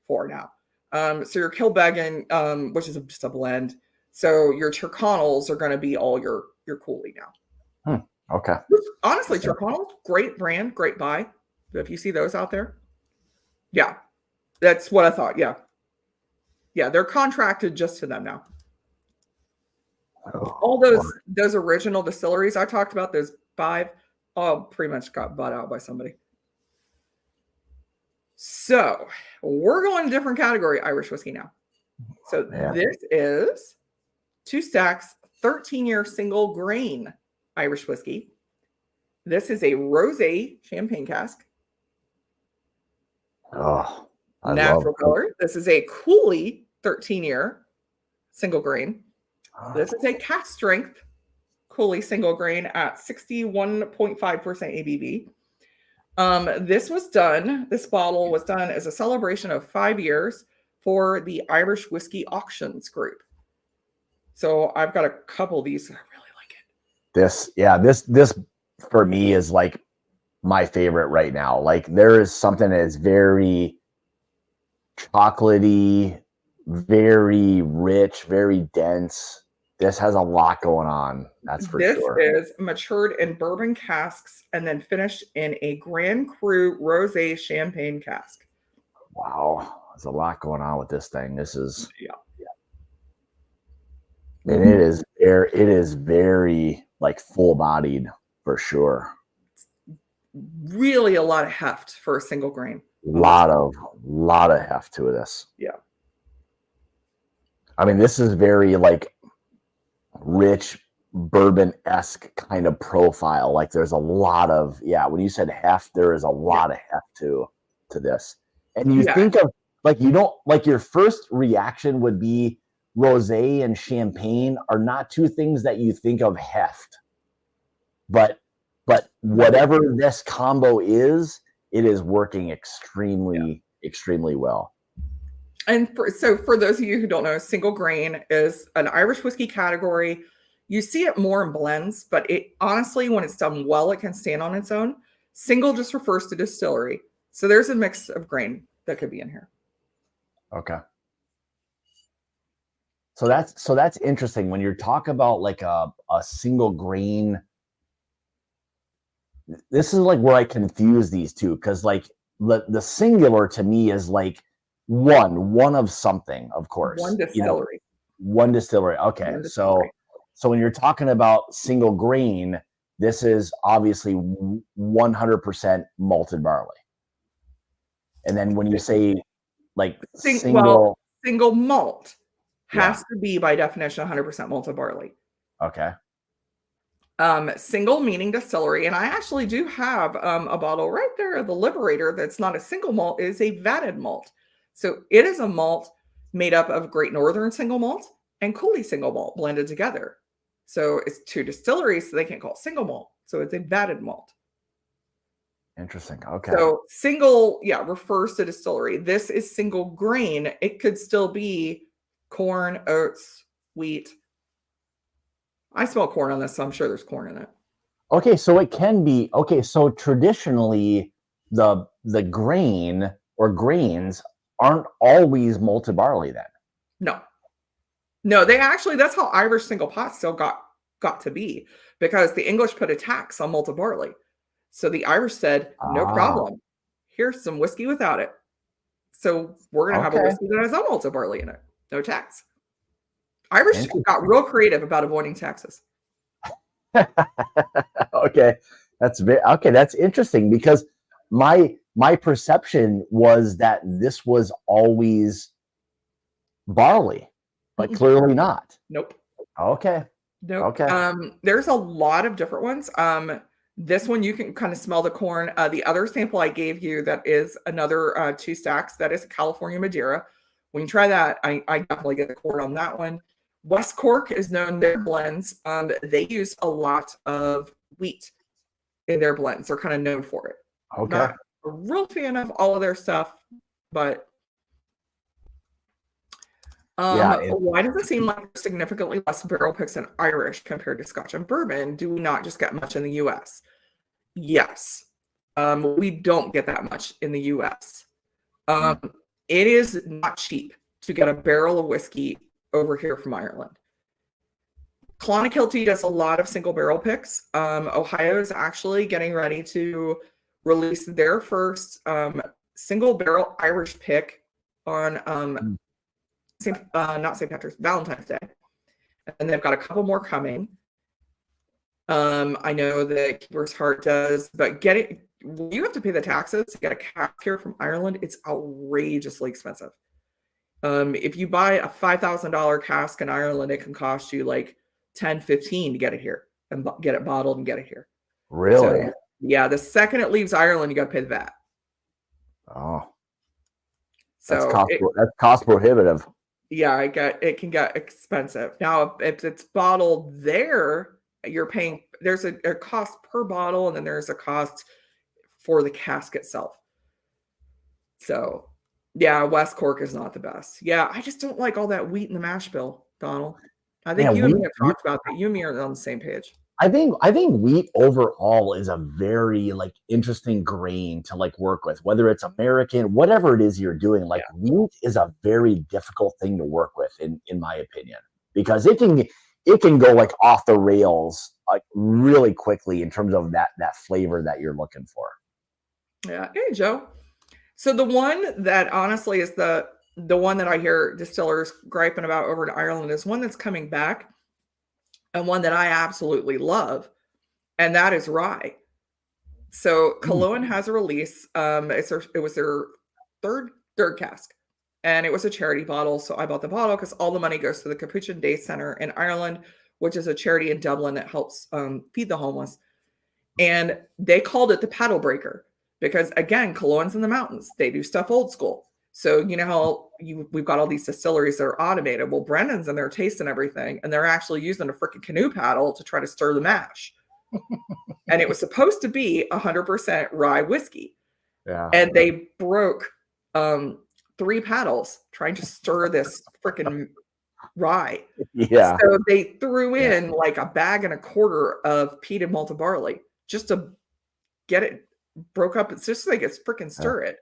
Speaker 1: for now. So your Kilbeggan, which is just a blend. So your Tyrconnells are going to be all your Cooley now.
Speaker 2: Okay.
Speaker 1: Honestly, Tyrconnell, great brand, great buy. If you see those out there, yeah, that's what I thought. Yeah, they're contracted just to them now. All those original distilleries I talked about, those 5, all pretty much got bought out by somebody. So we're going to a different category, Irish whiskey now. So this is 2 Stacks 13-year single grain Irish whiskey. This is a rosé champagne cask.
Speaker 2: Oh, I love
Speaker 1: Natural color. This is a Cooley 13-year single grain. This is a cask strength Cooley single grain at 61.5% ABV. This bottle was done as a celebration of 5 years for the Irish Whiskey Auctions Group. So I've got a couple of these. I really like it.
Speaker 2: this for me is like my favorite right now. Like there is something that is very chocolatey, very rich, very dense. This has a lot going on. That's for sure.
Speaker 1: This is matured in bourbon casks and then finished in a Grand Cru Rosé champagne cask.
Speaker 2: Wow, there's a lot going on with this thing. This is
Speaker 1: and
Speaker 2: it is very like full bodied for sure.
Speaker 1: Really a lot of heft for a single grain.
Speaker 2: Lot of heft to this.
Speaker 1: Yeah.
Speaker 2: I mean, this is very like rich bourbon-esque kind of profile. Like there's a lot of, when you said heft, there is a lot of heft to this. And you think of like, you don't like your first reaction would be rosé and champagne are not two things that you think of heft. But whatever this combo is, it is working extremely well.
Speaker 1: And for those of you who don't know, single grain is an Irish whiskey category. You see it more in blends, but it honestly, when it's done well, it can stand on its own. Single just refers to distillery. So there's a mix of grain that could be in here.
Speaker 2: Okay. So that's interesting. When you're talking about like a single grain, this is like where I confuse these two, because like the singular to me is like one of something, of course.
Speaker 1: One distillery.
Speaker 2: One distillery. Okay.
Speaker 1: One distillery.
Speaker 2: So when you're talking about single grain, this is obviously 100% malted barley. And then when you say like single
Speaker 1: malt has to be by definition 100% malted barley.
Speaker 2: Okay.
Speaker 1: Single meaning distillery, and I actually do have a bottle right there, the Liberator, that's not a single malt, it is a vatted malt. So it is a malt made up of Great Northern single malt and Cooley single malt blended together. So it's two distilleries, so they can't call it single malt. So it's a vatted malt.
Speaker 2: Interesting. Okay.
Speaker 1: So single, refers to distillery. This is single grain. It could still be corn, oats, wheat. I smell corn on this, so I'm sure there's corn in it.
Speaker 2: Okay, so it can be so traditionally the grain or grains aren't always malted barley then.
Speaker 1: No, they actually, that's how Irish single pot still got to be, because the English put a tax on malted barley. So the Irish said, no problem. Here's some whiskey without it. So we're going to have a whiskey that has no malted barley in it. No tax. Irish got real creative about avoiding taxes.
Speaker 2: Okay. That's interesting, because my perception was that this was always barley, but clearly not.
Speaker 1: Nope.
Speaker 2: Okay.
Speaker 1: Nope. Okay. There's a lot of different ones. This one you can kind of smell the corn. The other sample I gave you, that is another 2 stacks. That is California Madeira. When you try that, I definitely get the corn on that one. West Cork is known their blends. They use a lot of wheat in their blends. They're kind of known for it.
Speaker 2: Okay.
Speaker 1: Not a real fan of all of their stuff, but why does it seem like there's significantly less barrel picks in Irish compared to Scotch and bourbon? Do we not just get much in the U.S.? Yes. We don't get that much in the U.S. It is not cheap to get a barrel of whiskey over here from Ireland. Clonakilty does a lot of single barrel picks. Ohio is actually getting ready to release their first single barrel Irish pick on not St. Patrick's, Valentine's Day. And they've got a couple more coming. I know that Keeper's Heart does, but you have to pay the taxes to get a cask here from Ireland. It's outrageously expensive. If you buy a $5,000 cask in Ireland, it can cost you like $10, $15 to get it here and get it bottled and get it here.
Speaker 2: Really?
Speaker 1: So, yeah, the second it leaves Ireland, you got to pay the VAT.
Speaker 2: Oh,
Speaker 1: So
Speaker 2: that's cost prohibitive.
Speaker 1: yeah, it can get expensive. Now, if it's bottled there, you're paying. There's a cost per bottle, and then there's a cost for the cask itself. So, yeah, West Cork is not the best. Yeah, I just don't like all that wheat in the mash bill, Donald. I think
Speaker 2: Man,
Speaker 1: you and me have talked about that. You and me are on the same page.
Speaker 2: I think wheat overall is a very like interesting grain to like work with, whether it's American, whatever it is you're doing. Like
Speaker 1: Yeah.
Speaker 2: wheat is a very difficult thing to work with, in my opinion, because it can go like off the rails like really quickly in terms of that flavor that you're looking for.
Speaker 1: Yeah. Hey, Joe. So the one that honestly is the one that I hear distillers griping about over in Ireland is one that's coming back and one that I absolutely love, and that is rye. So
Speaker 2: Mm,
Speaker 1: Cologne has a release. It was their third cask, and it was a charity bottle. So I bought the bottle because all the money goes to the Capuchin Day Center in Ireland, which is a charity in Dublin that helps feed the homeless. And they called it the paddle breaker because again, Cologne's in the mountains. They do stuff old school. So you know how we've got all these distilleries that are automated. Well, Brennan's in there tasting everything, and they're actually using a freaking canoe paddle to try to stir the mash. And it was supposed to be 100% rye whiskey.
Speaker 2: yeah.
Speaker 1: And they broke 3 paddles trying to stir this freaking rye.
Speaker 2: Yeah.
Speaker 1: So they threw
Speaker 2: Yeah.
Speaker 1: in like a bag and a quarter of peated malted barley just to get it broke up. It's just like it's freaking
Speaker 2: Yeah.
Speaker 1: stir it.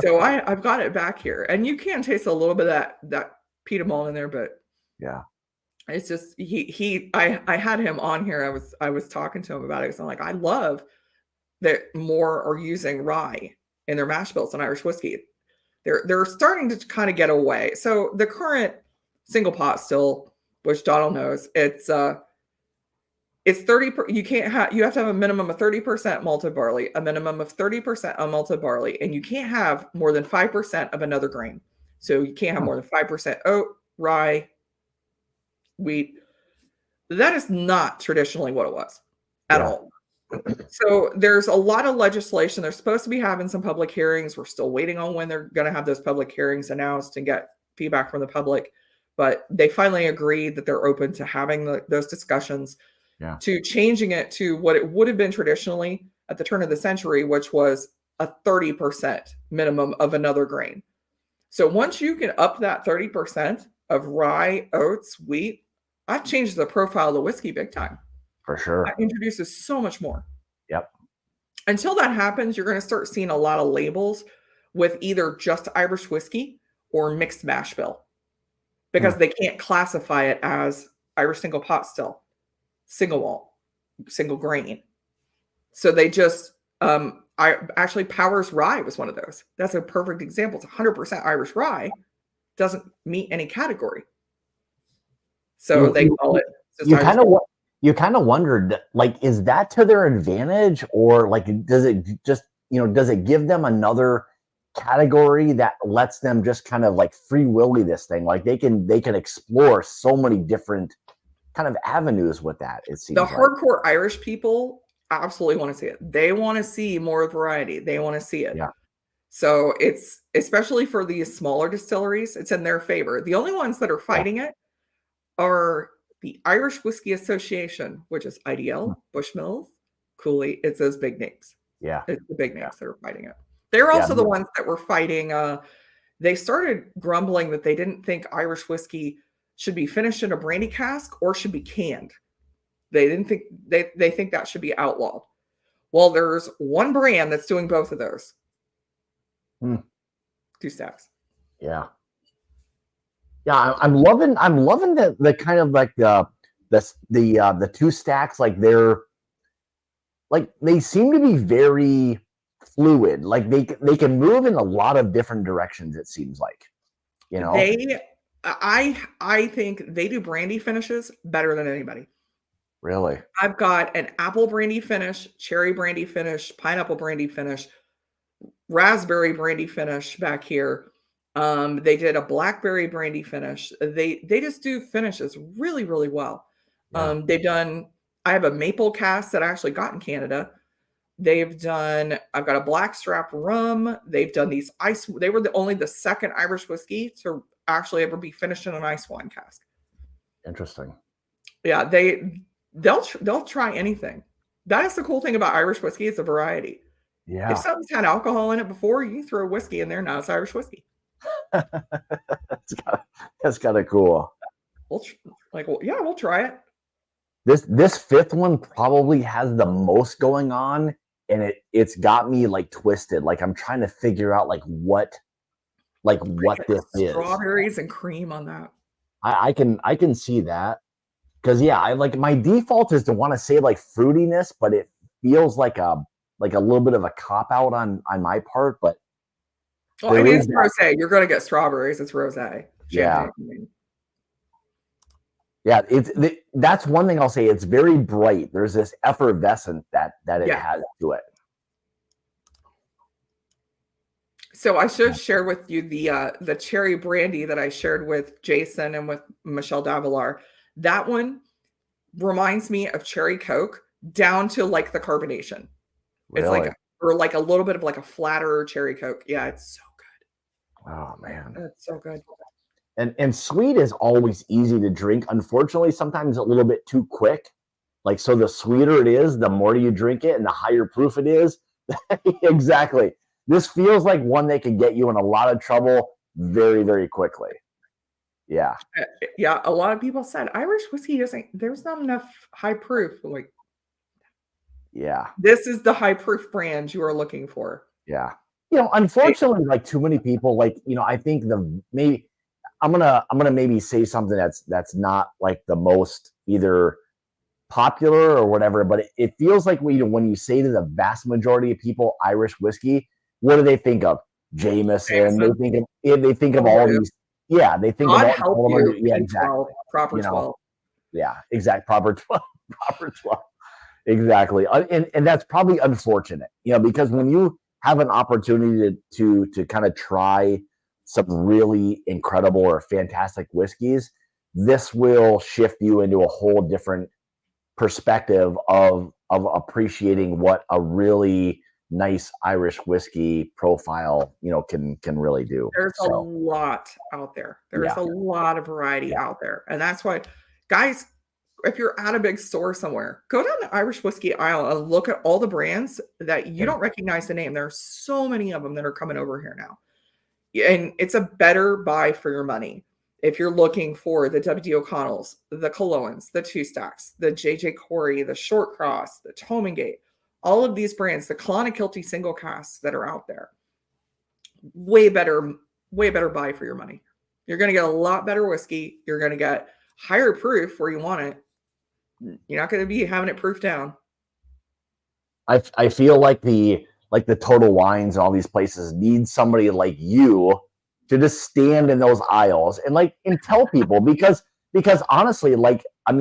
Speaker 1: So I've got it back here, and you can taste a little bit of that peated malt in there, but
Speaker 2: Yeah.
Speaker 1: it's just I had him on here. I was talking to him about it because I'm like, I love that more are using rye in their mash bills than Irish whiskey. They're starting to kind of get away. So the current single pot still, which Donald knows, it's 30 you can't have you have to have a minimum of 30% malted barley, a minimum of 30% unmalted barley, and you can't have more than 5% of another grain. So you can't have more than 5% oat, rye, wheat. That is not traditionally what it was at
Speaker 2: Yeah.
Speaker 1: all. So there's a lot of legislation. They're supposed to be having some public hearings. We're still waiting on when they're going to have those public hearings announced and get feedback from the public. But they finally agreed that they're open to having those discussions,
Speaker 2: Yeah.
Speaker 1: to changing it to what it would have been traditionally at the turn of the century, which was a 30% minimum of another grain. So once you can up that 30% of rye, oats, wheat, I've changed the profile of the whiskey big time.
Speaker 2: For sure.
Speaker 1: That introduces so much more.
Speaker 2: Yep.
Speaker 1: Until that happens, you're going to start seeing a lot of labels with either just Irish whiskey or mixed mash bill because they can't classify it as Irish single pot still, single malt, single grain. So they just, I actually Powers Rye was one of those. That's a perfect example. It's 100% Irish rye, doesn't meet any category. So
Speaker 2: You
Speaker 1: they
Speaker 2: you
Speaker 1: call it just
Speaker 2: you
Speaker 1: Irish.
Speaker 2: kind of you kind of wondered, like, is that to their advantage, or like does it just, does it give them another category that lets them just kind of like free willy this thing? Like they can explore so many different kind of avenues with that, it
Speaker 1: The
Speaker 2: seems like.
Speaker 1: hardcore Irish people absolutely want to see it. They want to see more variety. They want to see it.
Speaker 2: Yeah.
Speaker 1: So it's especially for these smaller distilleries, it's in their favor. The only ones that are
Speaker 2: Yeah.
Speaker 1: fighting it are the Irish Whiskey Association, which is IDL, Bushmills, Cooley. It's those big names.
Speaker 2: Yeah.
Speaker 1: It's the big
Speaker 2: Yeah.
Speaker 1: names that are fighting it. They're
Speaker 2: Yeah.
Speaker 1: also the ones that were fighting. They started grumbling that they didn't think Irish whiskey should be finished in a brandy cask or should be canned. They didn't think they think that should be outlawed. Well, there's one brand that's doing both of those.
Speaker 2: Hmm.
Speaker 1: 2 Stacks.
Speaker 2: Yeah. Yeah, I'm loving the kind of like the 2 Stacks, like they seem to be very fluid. Like they can move in a lot of different directions, it seems like.
Speaker 1: I think they do brandy finishes better than anybody.
Speaker 2: Really?
Speaker 1: I've got an apple brandy finish, cherry brandy finish, pineapple brandy finish, raspberry brandy finish back here. They did a blackberry brandy finish. They just do finishes really, really well.
Speaker 2: Yeah.
Speaker 1: They've done I have a maple cask that I actually got in Canada. I've got a blackstrap rum. They've done these they were only the second Irish whiskey to actually ever be finished in an ice wine cask.
Speaker 2: Interesting.
Speaker 1: Yeah, they'll try anything. That is the cool thing about Irish whiskey, it's a variety. If
Speaker 2: Yeah.
Speaker 1: something's had alcohol in it before, you throw whiskey in there, now it's Irish whiskey.
Speaker 2: That's kind of cool.
Speaker 1: We'll try it.
Speaker 2: This fifth one probably has the most going on, and it's got me like twisted. Like I'm trying to figure out what this is.
Speaker 1: Strawberries and cream on that.
Speaker 2: I can see that. Because yeah, I like my default is to want to say like fruitiness, but it feels like a little bit of a cop out on my part. But
Speaker 1: well, I mean, it's rosé. You're going to get strawberries. It's rosé.
Speaker 2: Yeah. Yeah, that's one thing I'll say. It's very bright. There's this effervescence that it has to it.
Speaker 1: So I should share with you the cherry brandy that I shared with Jason and with Michelle Davilar. That one reminds me of cherry Coke down to like the carbonation.
Speaker 2: Really?
Speaker 1: It's like a little bit of like a flatter cherry Coke. Yeah, it's so good.
Speaker 2: Oh man,
Speaker 1: it's so good.
Speaker 2: And sweet is always easy to drink. Unfortunately, sometimes a little bit too quick. Like, so the sweeter it is, the more you drink it and the higher proof it is. Exactly. This feels like one that could get you in a lot of trouble very, very quickly. Yeah.
Speaker 1: Yeah. A lot of people said Irish whiskey there's not enough high proof. Like,
Speaker 2: yeah.
Speaker 1: This is the high proof brand you are looking for.
Speaker 2: Yeah. Unfortunately, like too many people, like, I think I'm gonna maybe say something that's not like the most either popular or whatever, but it feels like when you say to the vast majority of people Irish whiskey, what do they think of? Jameson. They think of all these. Yeah, they think
Speaker 1: God
Speaker 2: of all of them. Yeah, exactly.
Speaker 1: 12, proper 12.
Speaker 2: Yeah, exact proper 12. Proper 12. Exactly, and that's probably unfortunate, because when you have an opportunity to kind of try some really incredible or fantastic whiskeys, this will shift you into a whole different perspective of appreciating what a really nice Irish whiskey profile, can really do.
Speaker 1: There's a lot out there. There's a lot of variety out there. And that's why, guys, if you're at a big store somewhere, go down the Irish whiskey aisle and look at all the brands that you don't recognize the name. There are so many of them that are coming over here now. And it's a better buy for your money. If you're looking for the W.D. O'Connells, the Cullohans, the Two Stacks, the J.J. Corey, the Short Cross, the Tomingate, all of these brands, the Clonakilty single casks that are out there, way better buy for your money. You're going to get a lot better whiskey. You're going to get higher proof where you want it. You're not going to be having it proof down.
Speaker 2: I feel like the Total Wines and all these places need somebody like you to just stand in those aisles and tell people because honestly,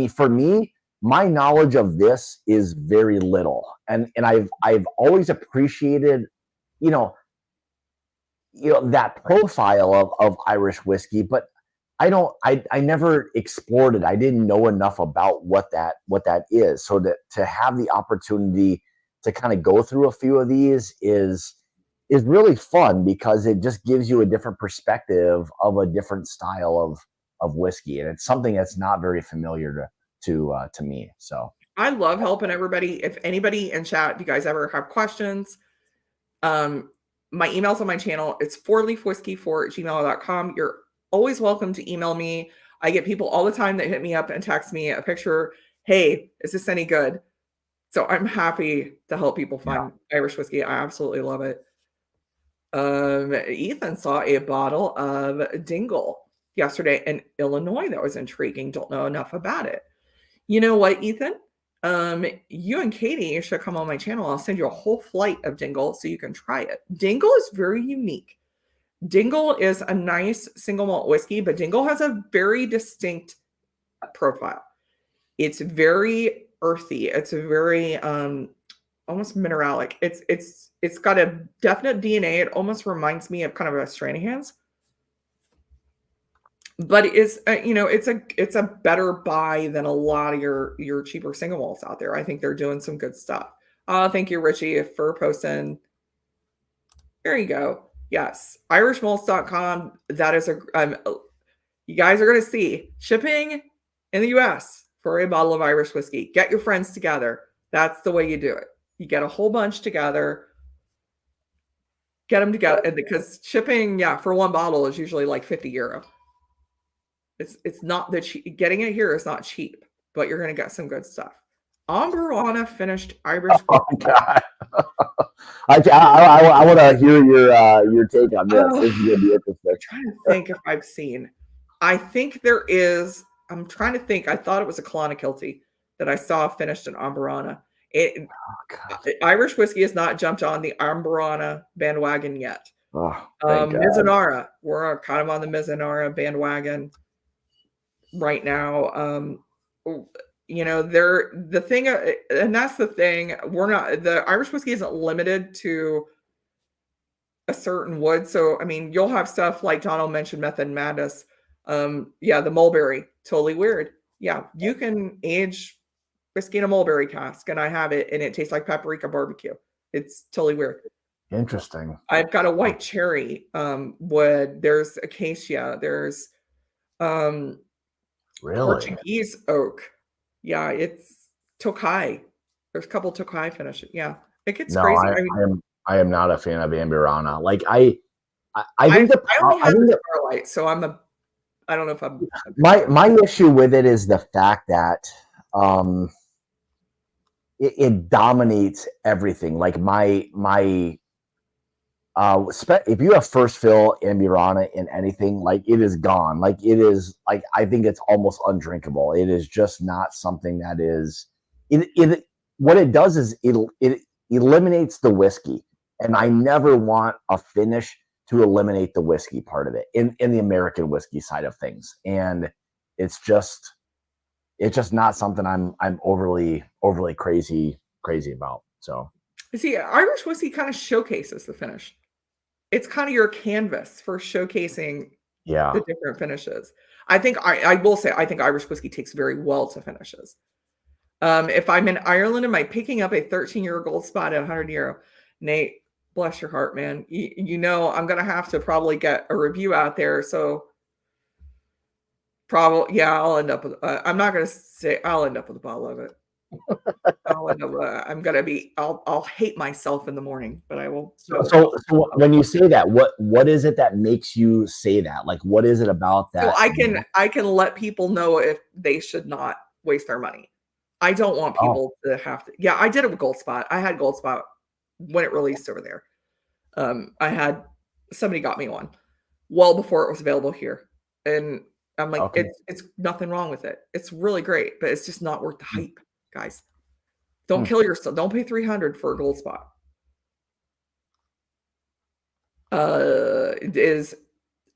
Speaker 2: for me, my knowledge of this is very little, and I've always appreciated, that profile of Irish whiskey, but I never explored it. I didn't know enough about what that is. So to have the opportunity to kind of go through a few of these is really fun because it just gives you a different perspective of a different style of whiskey. And it's something that's not very familiar to me. So
Speaker 1: I love helping everybody. If anybody in chat, if you guys ever have questions, my email's on my channel. It's 4leafwhiskey4@gmail.com. You're always welcome to email me. I get people all the time that hit me up and text me a picture. Hey, is this any good? So I'm happy to help people find Irish whiskey. I absolutely love it. Ethan saw a bottle of Dingle yesterday in Illinois that was intriguing. Don't know enough about it. You know what, Ethan? You and Katie should come on my channel. I'll send you a whole flight of Dingle so you can try it. Dingle is very unique. Dingle is a nice single malt whiskey, but Dingle has a very distinct profile. It's very earthy. It's a very almost mineralic. It's got a definite DNA. It almost reminds me of kind of a Stranahan's. but it's it's a better buy than a lot of your cheaper single malts out there. I think they're doing some good stuff. Thank you, Richie, for posting. There you go. Yes, irishmalts.com. That is you guys are going to see shipping in the US for a bottle of Irish whiskey. Get your friends together. That's the way you do it. You get a whole bunch together, get them together, because shipping, yeah, for one bottle is usually like €50. It's not that getting it here is not cheap, but you're going to get some good stuff. Amberana finished Irish whiskey.
Speaker 2: Oh God. I want to hear your take on this. This is going to be interesting.
Speaker 1: I'm trying to think if I've seen. I think there is. I'm trying to think. I thought it was a Clonakilty that I saw finished in Amberana. Irish whiskey has not jumped on the Amberana bandwagon yet. Mizunara, we're kind of on the Mizunara bandwagon right now. They're the thing, and that's the thing. The Irish whiskey isn't limited to a certain wood. So, I mean, you'll have stuff like Donald mentioned, Method Madness. The mulberry, totally weird. Yeah, you can age whiskey in a mulberry cask, and I have it, and it tastes like paprika barbecue. It's totally weird.
Speaker 2: Interesting.
Speaker 1: I've got a white cherry wood. There's acacia. There's
Speaker 2: really
Speaker 1: Portuguese oak. Yeah, it's Tokai. There's a couple Tokai finishes. Yeah, it gets crazy.
Speaker 2: I am not a fan of Amberana. Like I think
Speaker 1: I only have the Starlight, so I don't know if I'm.
Speaker 2: My issue with it is the fact that it dominates everything. Like if you have first fill Amberana in anything, like it is gone. Like it is like I think it's almost undrinkable. It is just not something that is. It what it does is it eliminates the whiskey, and I never want a finish to eliminate the whiskey part of it in the American whiskey side of things, and it's just not something I'm overly crazy about. So
Speaker 1: see, Irish whiskey kind of showcases the finish. It's kind of your canvas for showcasing the different finishes. I think I will say I think Irish whiskey takes very well to finishes. If I'm in Ireland, am I picking up a 13-year gold spot at €100? Nate, bless your heart, man. I'm going to have to probably get a review out there. So probably, yeah, I'll end up with, I'm not going to say I'll end up with a bottle of it. I'll hate myself in the morning, but I will.
Speaker 2: So when you say that, what is it that makes you say that? Like, what is it about that?
Speaker 1: So I can let people know if they should not waste their money. I don't want people to have to. Yeah, I did it with Gold Spot. I had Gold Spot when it released over there. Somebody got me one well before it was available here, and I'm like, it's nothing wrong with it. It's really great, but it's just not worth the hype, guys. Don't kill yourself. Don't pay $300 for a Gold Spot.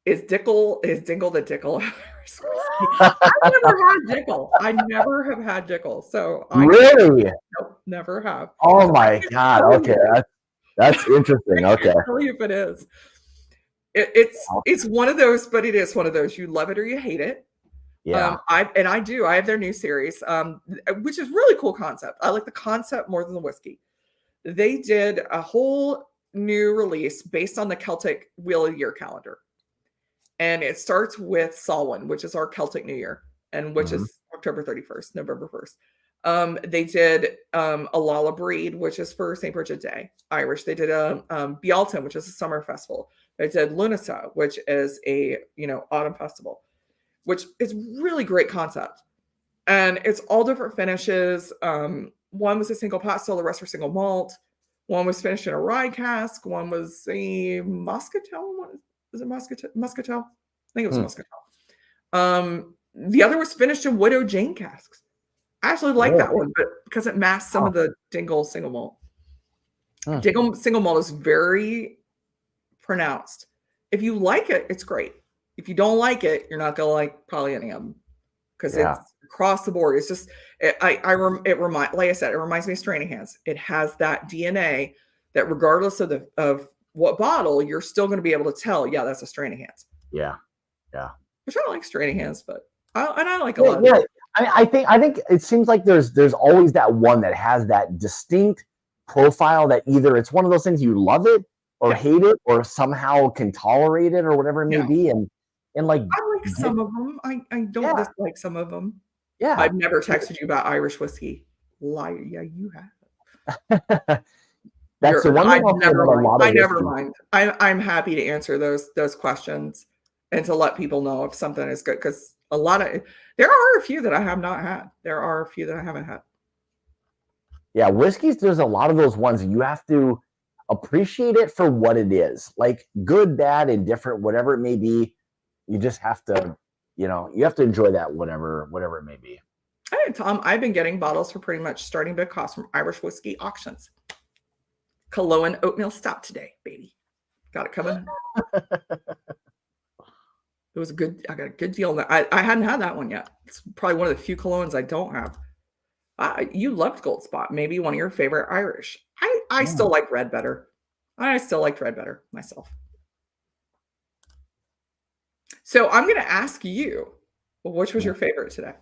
Speaker 1: Is Dingle the Dickel? I've never had Dickel. I never have had Dickel. So
Speaker 2: really,
Speaker 1: nope, never have.
Speaker 2: Oh my God! Okay, that's interesting. Okay,
Speaker 1: I'll tell you if it is. It's one of those, but it is one of those. You love it or you hate it.
Speaker 2: Yeah.
Speaker 1: I have their new series, which is really cool concept. I like the concept more than the whiskey. They did a whole new release based on the Celtic Wheel of the Year calendar. And it starts with Samhain, which is our Celtic New Year, and which is October 31st, November 1st. They did a Lalla Breed, which is for St. Bridget Day, Irish. They did a Bealtaine, which is a summer festival. They did Lunasa, which is a autumn festival, which is really great concept. And it's all different finishes. One was a single pot still, the rest were single malt. One was finished in a rye cask. One was a muscatel. Was it muscatel? I think it was muscatel. The other was finished in Widow Jane casks. I actually like that one, but because it masks some of the Dingle single malt. Dingle single malt is very pronounced. If you like it, it's great. If you don't like it, you're not gonna like probably any of them because it's across the board. It's just like I said, it reminds me of Stranahan's. It has that DNA that regardless of what bottle, you're still going to be able to tell. Yeah, that's a Stranahan's.
Speaker 2: Yeah.
Speaker 1: which I like Stranahans, but I like a
Speaker 2: Yeah,
Speaker 1: lot of
Speaker 2: yeah. I think it seems like there's always that one that has that distinct profile that either it's one of those things you love it or
Speaker 1: yeah,
Speaker 2: hate it or somehow can tolerate it or whatever it may
Speaker 1: yeah.
Speaker 2: be, and like
Speaker 1: I like some of them. I don't
Speaker 2: yeah,
Speaker 1: dislike some of them.
Speaker 2: yeah.
Speaker 1: I've never texted you about Irish whiskey. Liar. Yeah, you have.
Speaker 2: That's the one thing
Speaker 1: I
Speaker 2: I'll say
Speaker 1: never
Speaker 2: about a
Speaker 1: mind.
Speaker 2: lot of
Speaker 1: I never
Speaker 2: whiskey.
Speaker 1: mind. I'm happy to answer those questions and to let people know if something is good because there are a few that I have not had. There are a few that I haven't had.
Speaker 2: Yeah, whiskeys, there's a lot of those ones you have to appreciate it for what it is. Like good, bad, indifferent, whatever it may be. You just have to, you have to enjoy that whatever it may be.
Speaker 1: Hey, Tom, I've been getting bottles for pretty much starting bid cost from Irish whiskey auctions. Cullowen oatmeal stout today, baby. Got it coming. It was a good. I got a good deal on that. I hadn't had that one yet. It's probably one of the few Cullowens I don't have. You loved Gold Spot, maybe one of your favorite Irish. I still like red better. I still liked red better myself. So I'm going to ask you, which was your favorite today?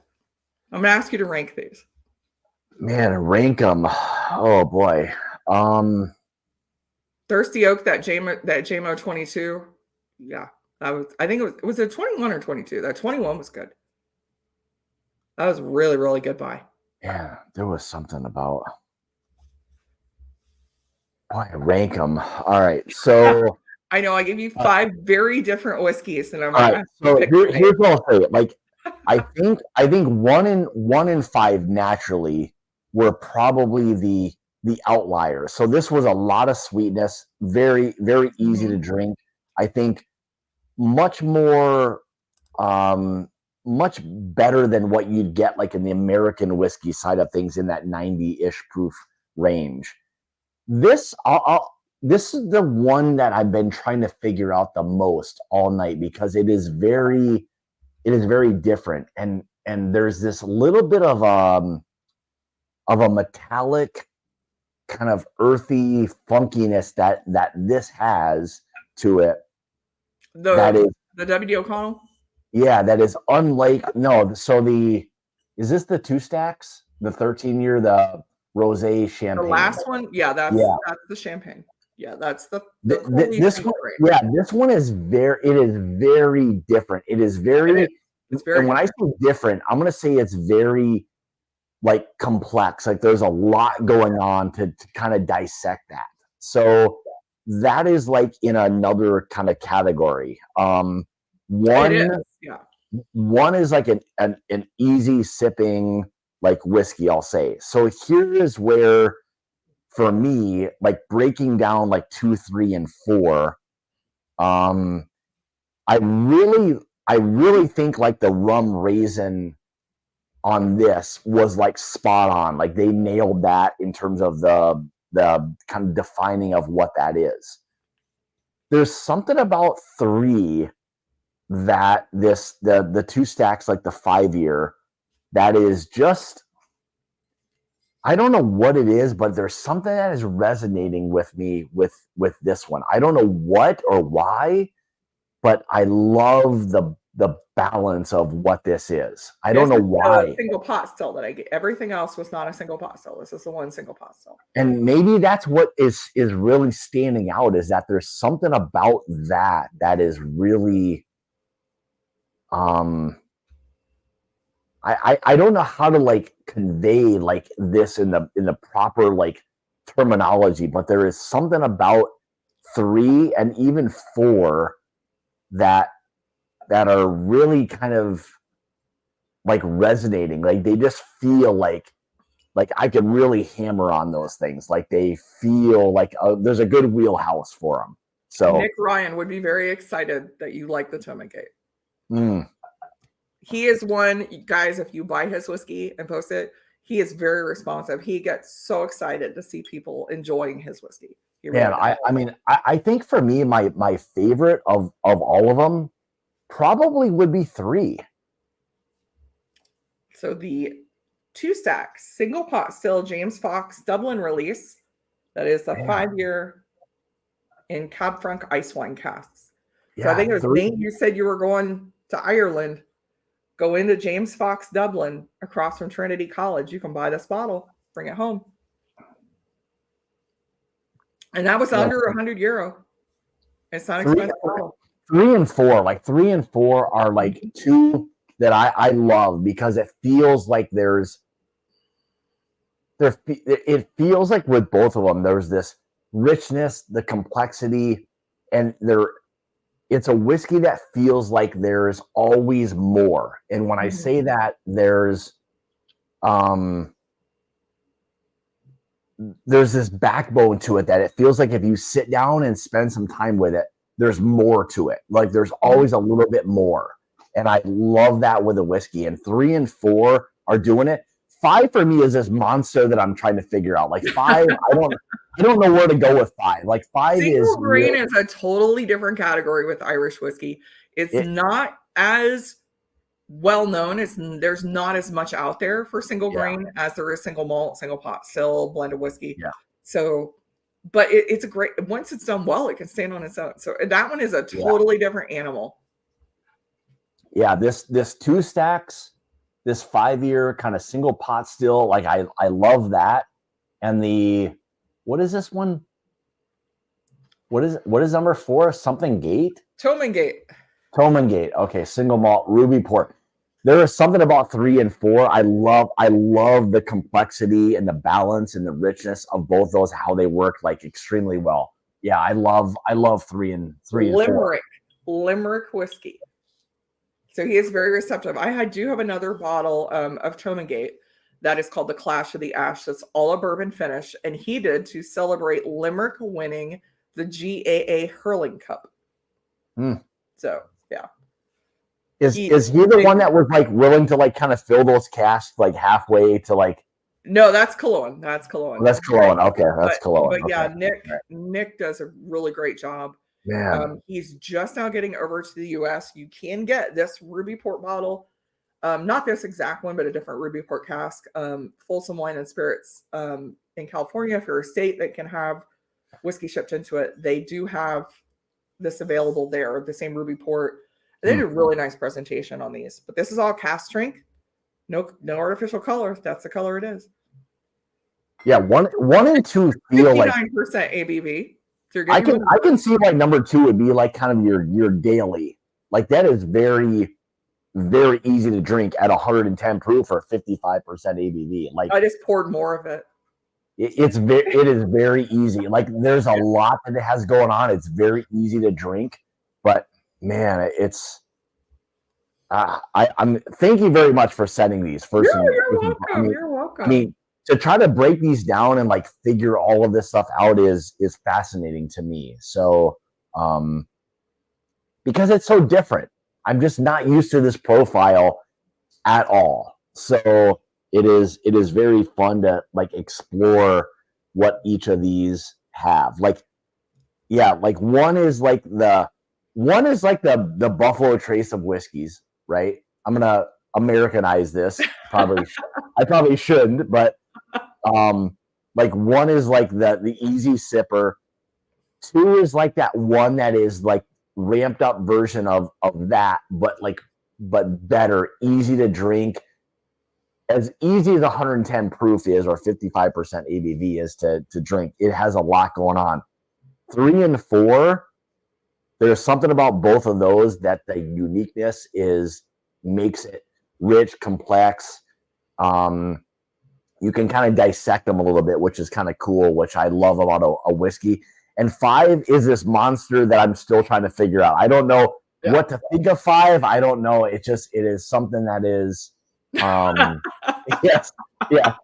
Speaker 1: I'm going to ask you to rank these.
Speaker 2: Man, rank them. Oh boy.
Speaker 1: Thirsty Oak, that JMO 22. Yeah, that was. I think it was a 21 or 22. That 21 was good. That was really really good buy.
Speaker 2: Yeah, there was something about. Boy, rank them. All right, so
Speaker 1: I know I gave you 5 very different whiskeys, and I'm
Speaker 2: all
Speaker 1: going to
Speaker 2: right,
Speaker 1: ask you to
Speaker 2: so
Speaker 1: pick.
Speaker 2: here's what I'll say. Like, I think one in five naturally were probably the outliers. So this was a lot of sweetness, very very easy to drink. I think much more, much better than what you'd get like in the American whiskey side of things in that 90-ish proof range. This this is the one that I've been trying to figure out the most all night because it is very different and there's this little bit of a metallic kind of earthy funkiness that this has to it that is
Speaker 1: The W.D. O'Connell.
Speaker 2: yeah, that is unlike no. So is this the two stacks, the 13-year, the rosé champagne?
Speaker 1: The last one, yeah, that's the champagne. Yeah, that's the
Speaker 2: This one, yeah, this one is very different. It is very,
Speaker 1: it's very
Speaker 2: and when I say different, I'm gonna say it's very like complex. Like there's a lot going on to kind of dissect that. So that is like in another kind of category. One is like an easy sipping like whiskey, I'll say. So here is where for me, like breaking down like 2, 3, and 4, I really think like the rum raisin on this was like spot on. Like they nailed that in terms of the kind of defining of what that is. There's something about 3 that the two stacks, like the 5-year, that is just, I don't know what it is, but there's something that is resonating with me with this one. I don't know what or why, but I love the balance of what this is. I don't know why.
Speaker 1: A single pot still that I get. Everything else was not a single pot still. This is the one single pot still.
Speaker 2: And maybe that's what is really standing out, is that there's something about that is really I don't know how to like convey like this in the proper like terminology, but there is something about 3 and even 4 that are really kind of like resonating. Like they just feel like I could really hammer on those things. Like they feel like there's a good wheelhouse for them. So
Speaker 1: Nick Ryan would be very excited that you like the Tomagate. He is one, guys, if you buy his whiskey and post it, he is very responsive. He gets so excited to see people enjoying his whiskey.
Speaker 2: Yeah, I mean, I think for me, my favorite of all of them probably would be 3.
Speaker 1: So the 2 stacks, single pot still, James Fox Dublin release. That is the 5-year in Cab Franc ice wine casks. So I think it was Nate, you said you were going to Ireland, go into James Fox Dublin across from Trinity College. You can buy this bottle, bring it home. And that was under €100. It's not expensive bottle.
Speaker 2: 3 and 4, like 3 and 4 are like two that I love because it feels like it feels like with both of them, there's this richness, the complexity, and it's a whiskey that feels like there's always more. And when I say that, there's this backbone to it that it feels like if you sit down and spend some time with it, there's more to it. Like there's always a little bit more. And I love that with a whiskey. And 3 and 4 are doing it. 5 for me is this monster that I'm trying to figure out. Like 5, I don't know where to go with 5. Like 5
Speaker 1: Single grain is a totally different category with Irish whiskey. It's not as well known. There's not as much out there for single grain as there is single malt, single pot still, blended whiskey.
Speaker 2: Yeah.
Speaker 1: So, but it's a great, once it's done well, it can stand on its own. So that one is a totally different animal.
Speaker 2: Yeah, this 2 stacks, this 5-year kind of single pot still, like I love that. And what is this one? What is number 4? Something Gate?
Speaker 1: Tomangate.
Speaker 2: Okay, single malt ruby port. There is something about 3 and 4. I love the complexity and the balance and the richness of both those, how they work like extremely well. Yeah, I love 3 and 4.
Speaker 1: Limerick whiskey. So he is very receptive. I do have another bottle of Tomangate that is called the Clash of the Ash. That's all a bourbon finish. And he did to celebrate Limerick winning the GAA Hurling Cup. So, yeah.
Speaker 2: Is he the one that was like willing to like kind of fill those casks like halfway to like?
Speaker 1: No, that's Cologne. That's Cologne.
Speaker 2: That's Cologne. Okay, that's Cologne.
Speaker 1: But yeah, Nick does a really great job.
Speaker 2: Man.
Speaker 1: He's just now getting over to the US. You can get this Ruby Port bottle, not this exact one, but a different Ruby Port cask, Folsom Wine and Spirits in California. If you're a state that can have whiskey shipped into it, they do have this available there, the same Ruby Port. They did a really nice presentation on these, but this is all cask strength, no artificial color. That's the color it is.
Speaker 2: Yeah, 1 and 2 feel 59%
Speaker 1: like 59% ABV.
Speaker 2: I can see like number 2 would be like kind of your daily. Like that is very, very easy to drink at 110 proof or 55% ABV. Like
Speaker 1: I just poured more of it.
Speaker 2: It is very easy. Like there's a lot that it has going on. It's very easy to drink, but man, it's. I'm thank you very much for setting these first.
Speaker 1: You're welcome. You're welcome.
Speaker 2: I mean, to try to break these down and like figure all of this stuff out is fascinating to me. So, because it's so different, I'm just not used to this profile at all. So it is very fun to like explore what each of these have. Like, yeah, like one is like the Buffalo Trace of whiskeys, right? I'm gonna Americanize this. I probably shouldn't, but like one is like the easy sipper. 2 is like that one that is like ramped up version of that, but better, easy to drink. As easy as 110 proof is, or 55% ABV is to drink. It has a lot going on. 3 and 4, there's something about both of those that the uniqueness makes it rich, complex. You can kind of dissect them a little bit, which is kind of cool, which I love about a whiskey. And 5 is this monster that I'm still trying to figure out. I don't know what to think of 5. I don't know. It is something that is, yes, yeah.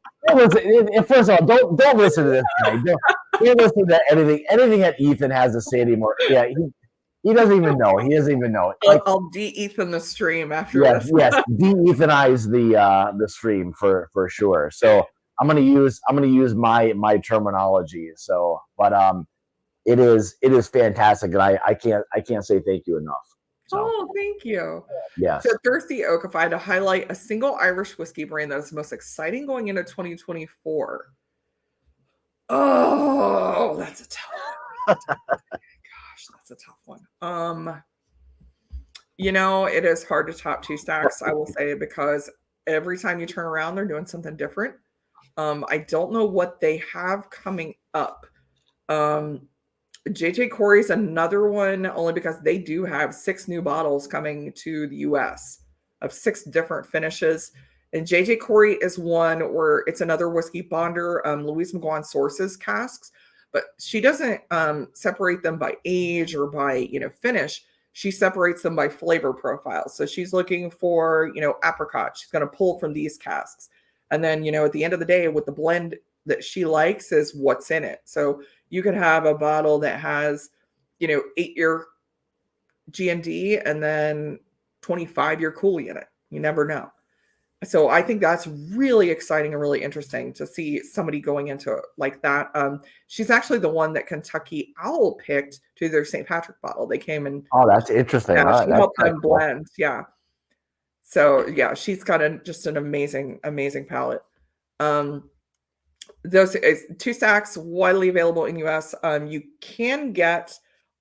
Speaker 2: First of all, don't listen to this guy. Don't listen to anything that Ethan has to say anymore. Yeah, he doesn't even know. He doesn't even know. Like,
Speaker 1: I'll de-Ethan the stream after this.
Speaker 2: Yes, de-Ethanize the stream for sure. So I'm gonna use my terminology. So, but it is fantastic, and I can't say thank you enough. So,
Speaker 1: oh, thank you.
Speaker 2: Yes.
Speaker 1: So Thirsty Oak, if I had to highlight a single Irish whiskey brand that is the most exciting going into 2024. Oh, that's a tough one. Gosh, that's a tough one. It is hard to top two stacks, I will say, because every time you turn around, they're doing something different. I don't know what they have coming up. JJ Corey's another one, only because they do have 6 new bottles coming to the US of 6 different finishes. And JJ Corey is one where it's another whiskey bonder, Louise McGuan sources casks, but she doesn't separate them by age or by finish. She separates them by flavor profile. So she's looking for apricot. She's going to pull from these casks, and then at the end of the day, with the blend that she likes is what's in it. So you could have a bottle that has 8-year G&D and then 25-year Cooley in it. You never know. So I think that's really exciting and really interesting to see somebody going into it like that. She's actually the one that Kentucky Owl picked to their St. Patrick bottle. They came and
Speaker 2: that's interesting.
Speaker 1: she helped them blend. Yeah. So yeah, she's got just an amazing, amazing palette. Those 2 stacks widely available in US. You can get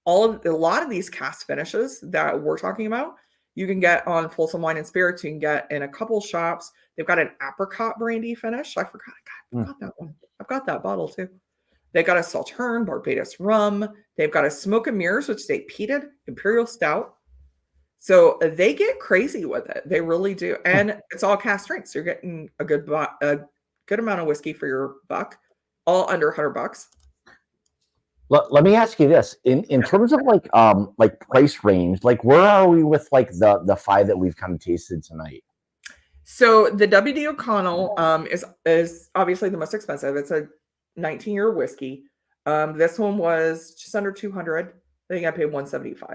Speaker 1: a lot of these cast finishes that we're talking about. You can get on Folsom Wine and Spirits. You can get in a couple shops. They've got an apricot brandy finish. I forgot that one. I've got that bottle too. They got a Sauterne Barbados rum. They've got a Smoke and Mirrors, which is a peated imperial stout. So they get crazy with it. They really do. And it's all cast strength. So you're getting a good amount of whiskey for your buck, all under $100.
Speaker 2: Let me ask you this: in terms of like price range, like where are we with like the 5 that we've kind of tasted tonight?
Speaker 1: So the WD O'Connell is obviously the most expensive. It's a 19-year whiskey. This one was just under 200. I think I paid 175.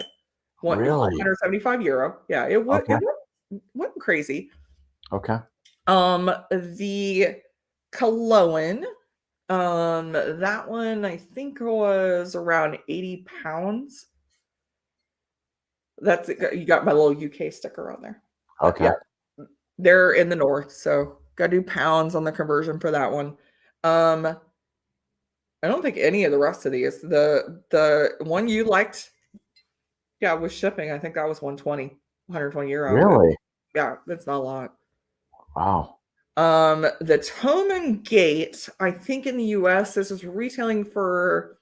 Speaker 2: Really?
Speaker 1: 175 euro. Yeah, it wasn't crazy.
Speaker 2: Okay.
Speaker 1: The Cologne, that one I think was around 80 pounds. That's you got my little UK sticker on there.
Speaker 2: Okay.
Speaker 1: Yeah, they're in the north, so got to do pounds on the conversion for that one. I don't think any of the rest of these. The one you liked, yeah, with shipping, I think that was 120 euro.
Speaker 2: Really?
Speaker 1: Yeah, that's not a lot.
Speaker 2: Wow.
Speaker 1: The Tome and Gate, I think in the US, this is retailing for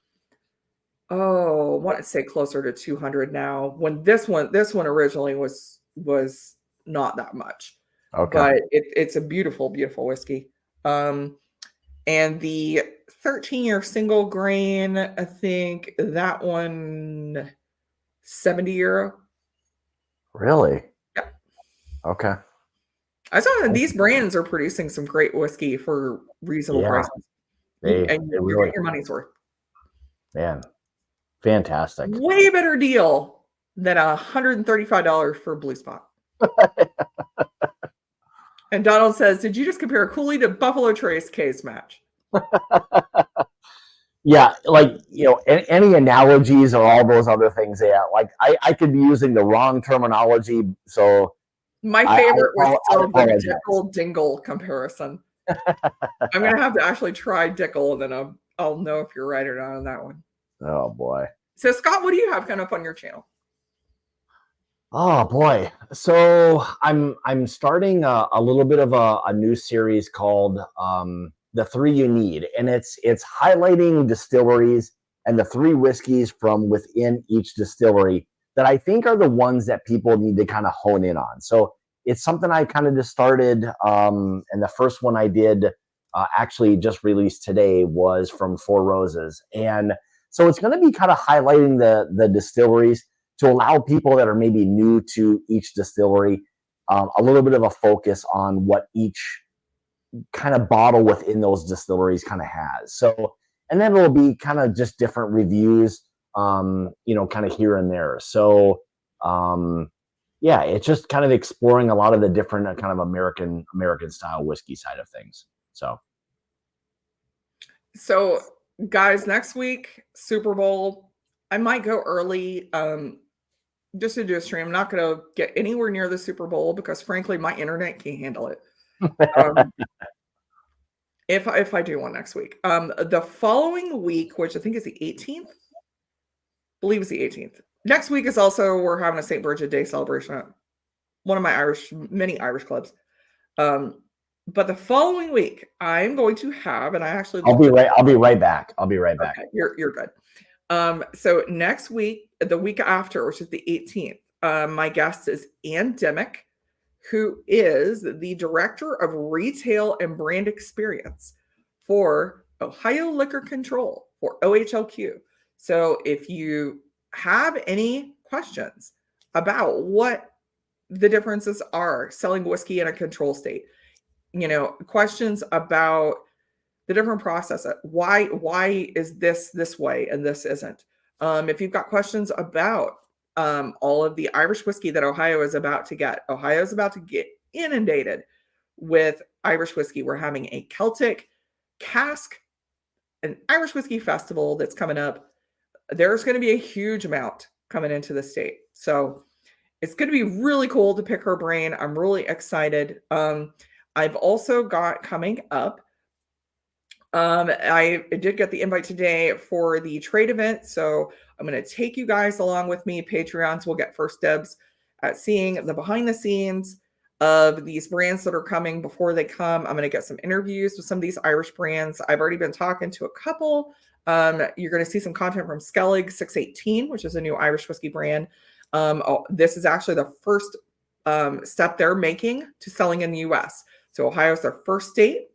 Speaker 1: I want to say closer to 200 now. When this one originally was not that much.
Speaker 2: Okay.
Speaker 1: But it's a beautiful, beautiful whiskey. And the 13-year single grain, I think that one 70 euro.
Speaker 2: Really?
Speaker 1: Yeah.
Speaker 2: Okay.
Speaker 1: I saw that these brands are producing some great whiskey for reasonable prices.
Speaker 2: You're
Speaker 1: getting your money's worth.
Speaker 2: Man, fantastic.
Speaker 1: Way better deal than $135 for a Blue Spot. And Donald says, did you just compare Cooley to Buffalo Trace case match?
Speaker 2: Yeah, like, any analogies or all those other things. Yeah, like I could be using the wrong terminology. So
Speaker 1: my favorite was still the Dickel Dingle comparison. I'm going to have to actually try Dickel, and then I'll know if you're right or not on that one.
Speaker 2: Oh, boy.
Speaker 1: So, Scott, what do you have coming up on your channel?
Speaker 2: Oh, boy. So I'm starting a little bit of a new series called The 3 You Need. And it's highlighting distilleries and the 3 whiskeys from within each distillery that I think are the ones that people need to kind of hone in on. So it's something I kind of just started. And the first one I did actually just released today was from Four Roses. And so it's going to be kind of highlighting the distilleries to allow people that are maybe new to each distillery a little bit of a focus on what each kind of bottle within those distilleries kind of has. So, and then it'll be kind of just different reviews, kind of here and there. So, yeah, it's just kind of exploring a lot of the different kind of American style whiskey side of things.
Speaker 1: So guys, next week, Super Bowl, I might go early just to do a stream. I'm not going to get anywhere near the Super Bowl because frankly, my internet can't handle it. If I do one next week. The following week, which I think is the 18th, I believe it's the 18th. next week is also, we're having a St. Bridget Day celebration at one of my many Irish clubs. But the following week, I'm going to have, and I actually
Speaker 2: I'll be right back. I'll be right back.
Speaker 1: Okay, you're good. So next week, the week after, which is the 18th, my guest is Ann Dimick, who is the Director of Retail and Brand Experience for Ohio Liquor Control, for OHLQ. So if you have any questions about what the differences are selling whiskey in a control state, questions about the different process, why is this way and this isn't, if you've got questions about all of the Irish whiskey that Ohio is about to get inundated with Irish whiskey. We're having a Celtic cask, an Irish whiskey festival that's coming up. There's going to be a huge amount coming into the state, so it's going to be really cool to pick her brain. I'm really excited. I've also got coming up, I did get the invite today for the trade event, so I'm going to take you guys along with me. Patreons will get first dibs at seeing the behind the scenes of these brands that are coming before they come. I'm going to get some interviews with some of these Irish brands. I've already been talking to a couple. You're going to see some content from Skellig 618, which is a new Irish whiskey brand. This is actually the first step they're making to selling in the US. So Ohio is their first state.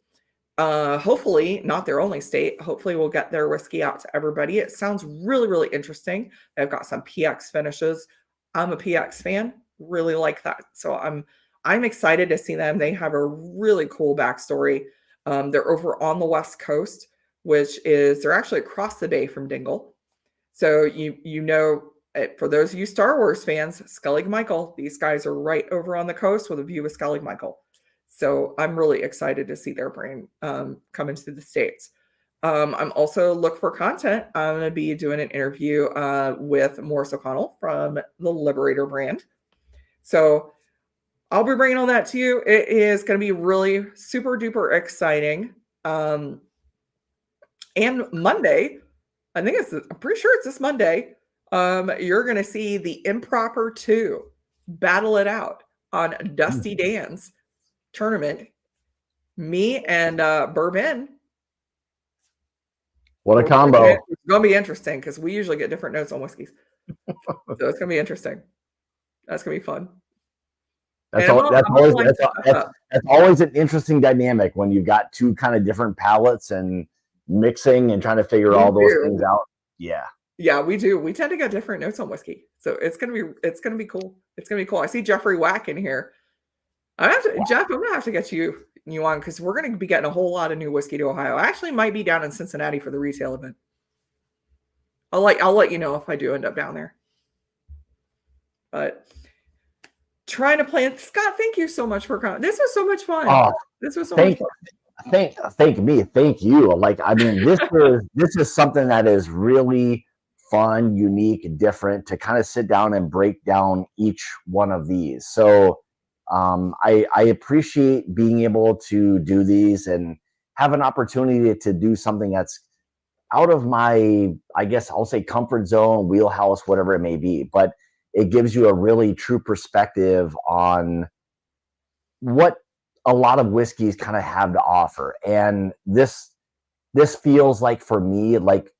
Speaker 1: Hopefully not their only state. Hopefully we'll get their whiskey out to everybody. It sounds really, really interesting. They've got some PX finishes. I'm a PX fan, really like that. So I'm excited to see them. They have a really cool backstory. They're over on the West Coast, which is, they're actually across the bay from Dingle. So for those of you Star Wars fans, Skellig Michael, these guys are right over on the coast with a view of Skellig Michael. So I'm really excited to see their brand come into the States. I'm also looking for content. I'm going to be doing an interview with Maurice O'Connell from the Liberator brand. So I'll be bringing all that to you. It is going to be really super duper exciting. And Monday, I'm pretty sure it's this Monday, you're going to see the Improper 2 battle it out on Dusty Dan's tournament. Me and Bourbon.
Speaker 2: What a combo.
Speaker 1: It's going to be interesting because we usually get different notes on whiskeys. So it's going to be interesting. That's going to be fun.
Speaker 2: That's always an interesting dynamic when you've got two kind of different palates and mixing and trying to figure all those things out. Yeah, we do. We tend to get different notes on whiskey, so it's gonna be cool. It's gonna be cool. I see Jeffrey Wack in here. Jeff, I'm gonna have to get you on because we're gonna be getting a whole lot of new whiskey to Ohio. I actually might be down in Cincinnati for the retail event. I'll let you know if I do end up down there. But trying to plan, Scott, thank you so much for coming. This was so much fun. This was so much fun. Thank you. Like, I mean, this is something that is really fun, unique, different to kind of sit down and break down each one of these. So I appreciate being able to do these and have an opportunity to do something that's out of my, I guess I'll say, comfort zone, wheelhouse, whatever it may be. But it gives you a really true perspective on what a lot of whiskeys kind of have to offer. And this feels like, for me, like,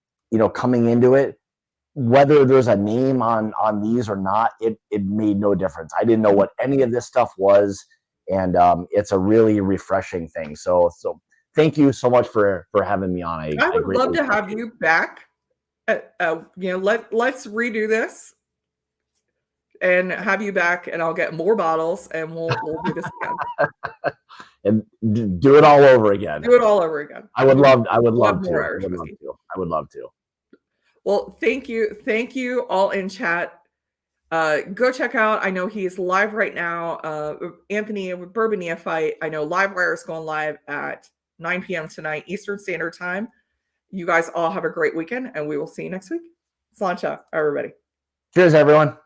Speaker 2: coming into it, whether there's a name on these or not, it made no difference. I didn't know what any of this stuff was. And it's a really refreshing thing. So thank you so much for having me on.
Speaker 1: I would love to have you back. Let's redo this and have you back, and I'll get more bottles, and we'll do this again.
Speaker 2: And do it all over again.
Speaker 1: I would love
Speaker 2: to. I would love to.
Speaker 1: Well, thank you all in chat. Go check out, I know he's live right now, Anthony with Bourbon Neophyte. I know Livewire is going live at 9 p.m. tonight, Eastern Standard Time. You guys all have a great weekend, and we will see you next week. Sláinte, everybody.
Speaker 2: Cheers, everyone.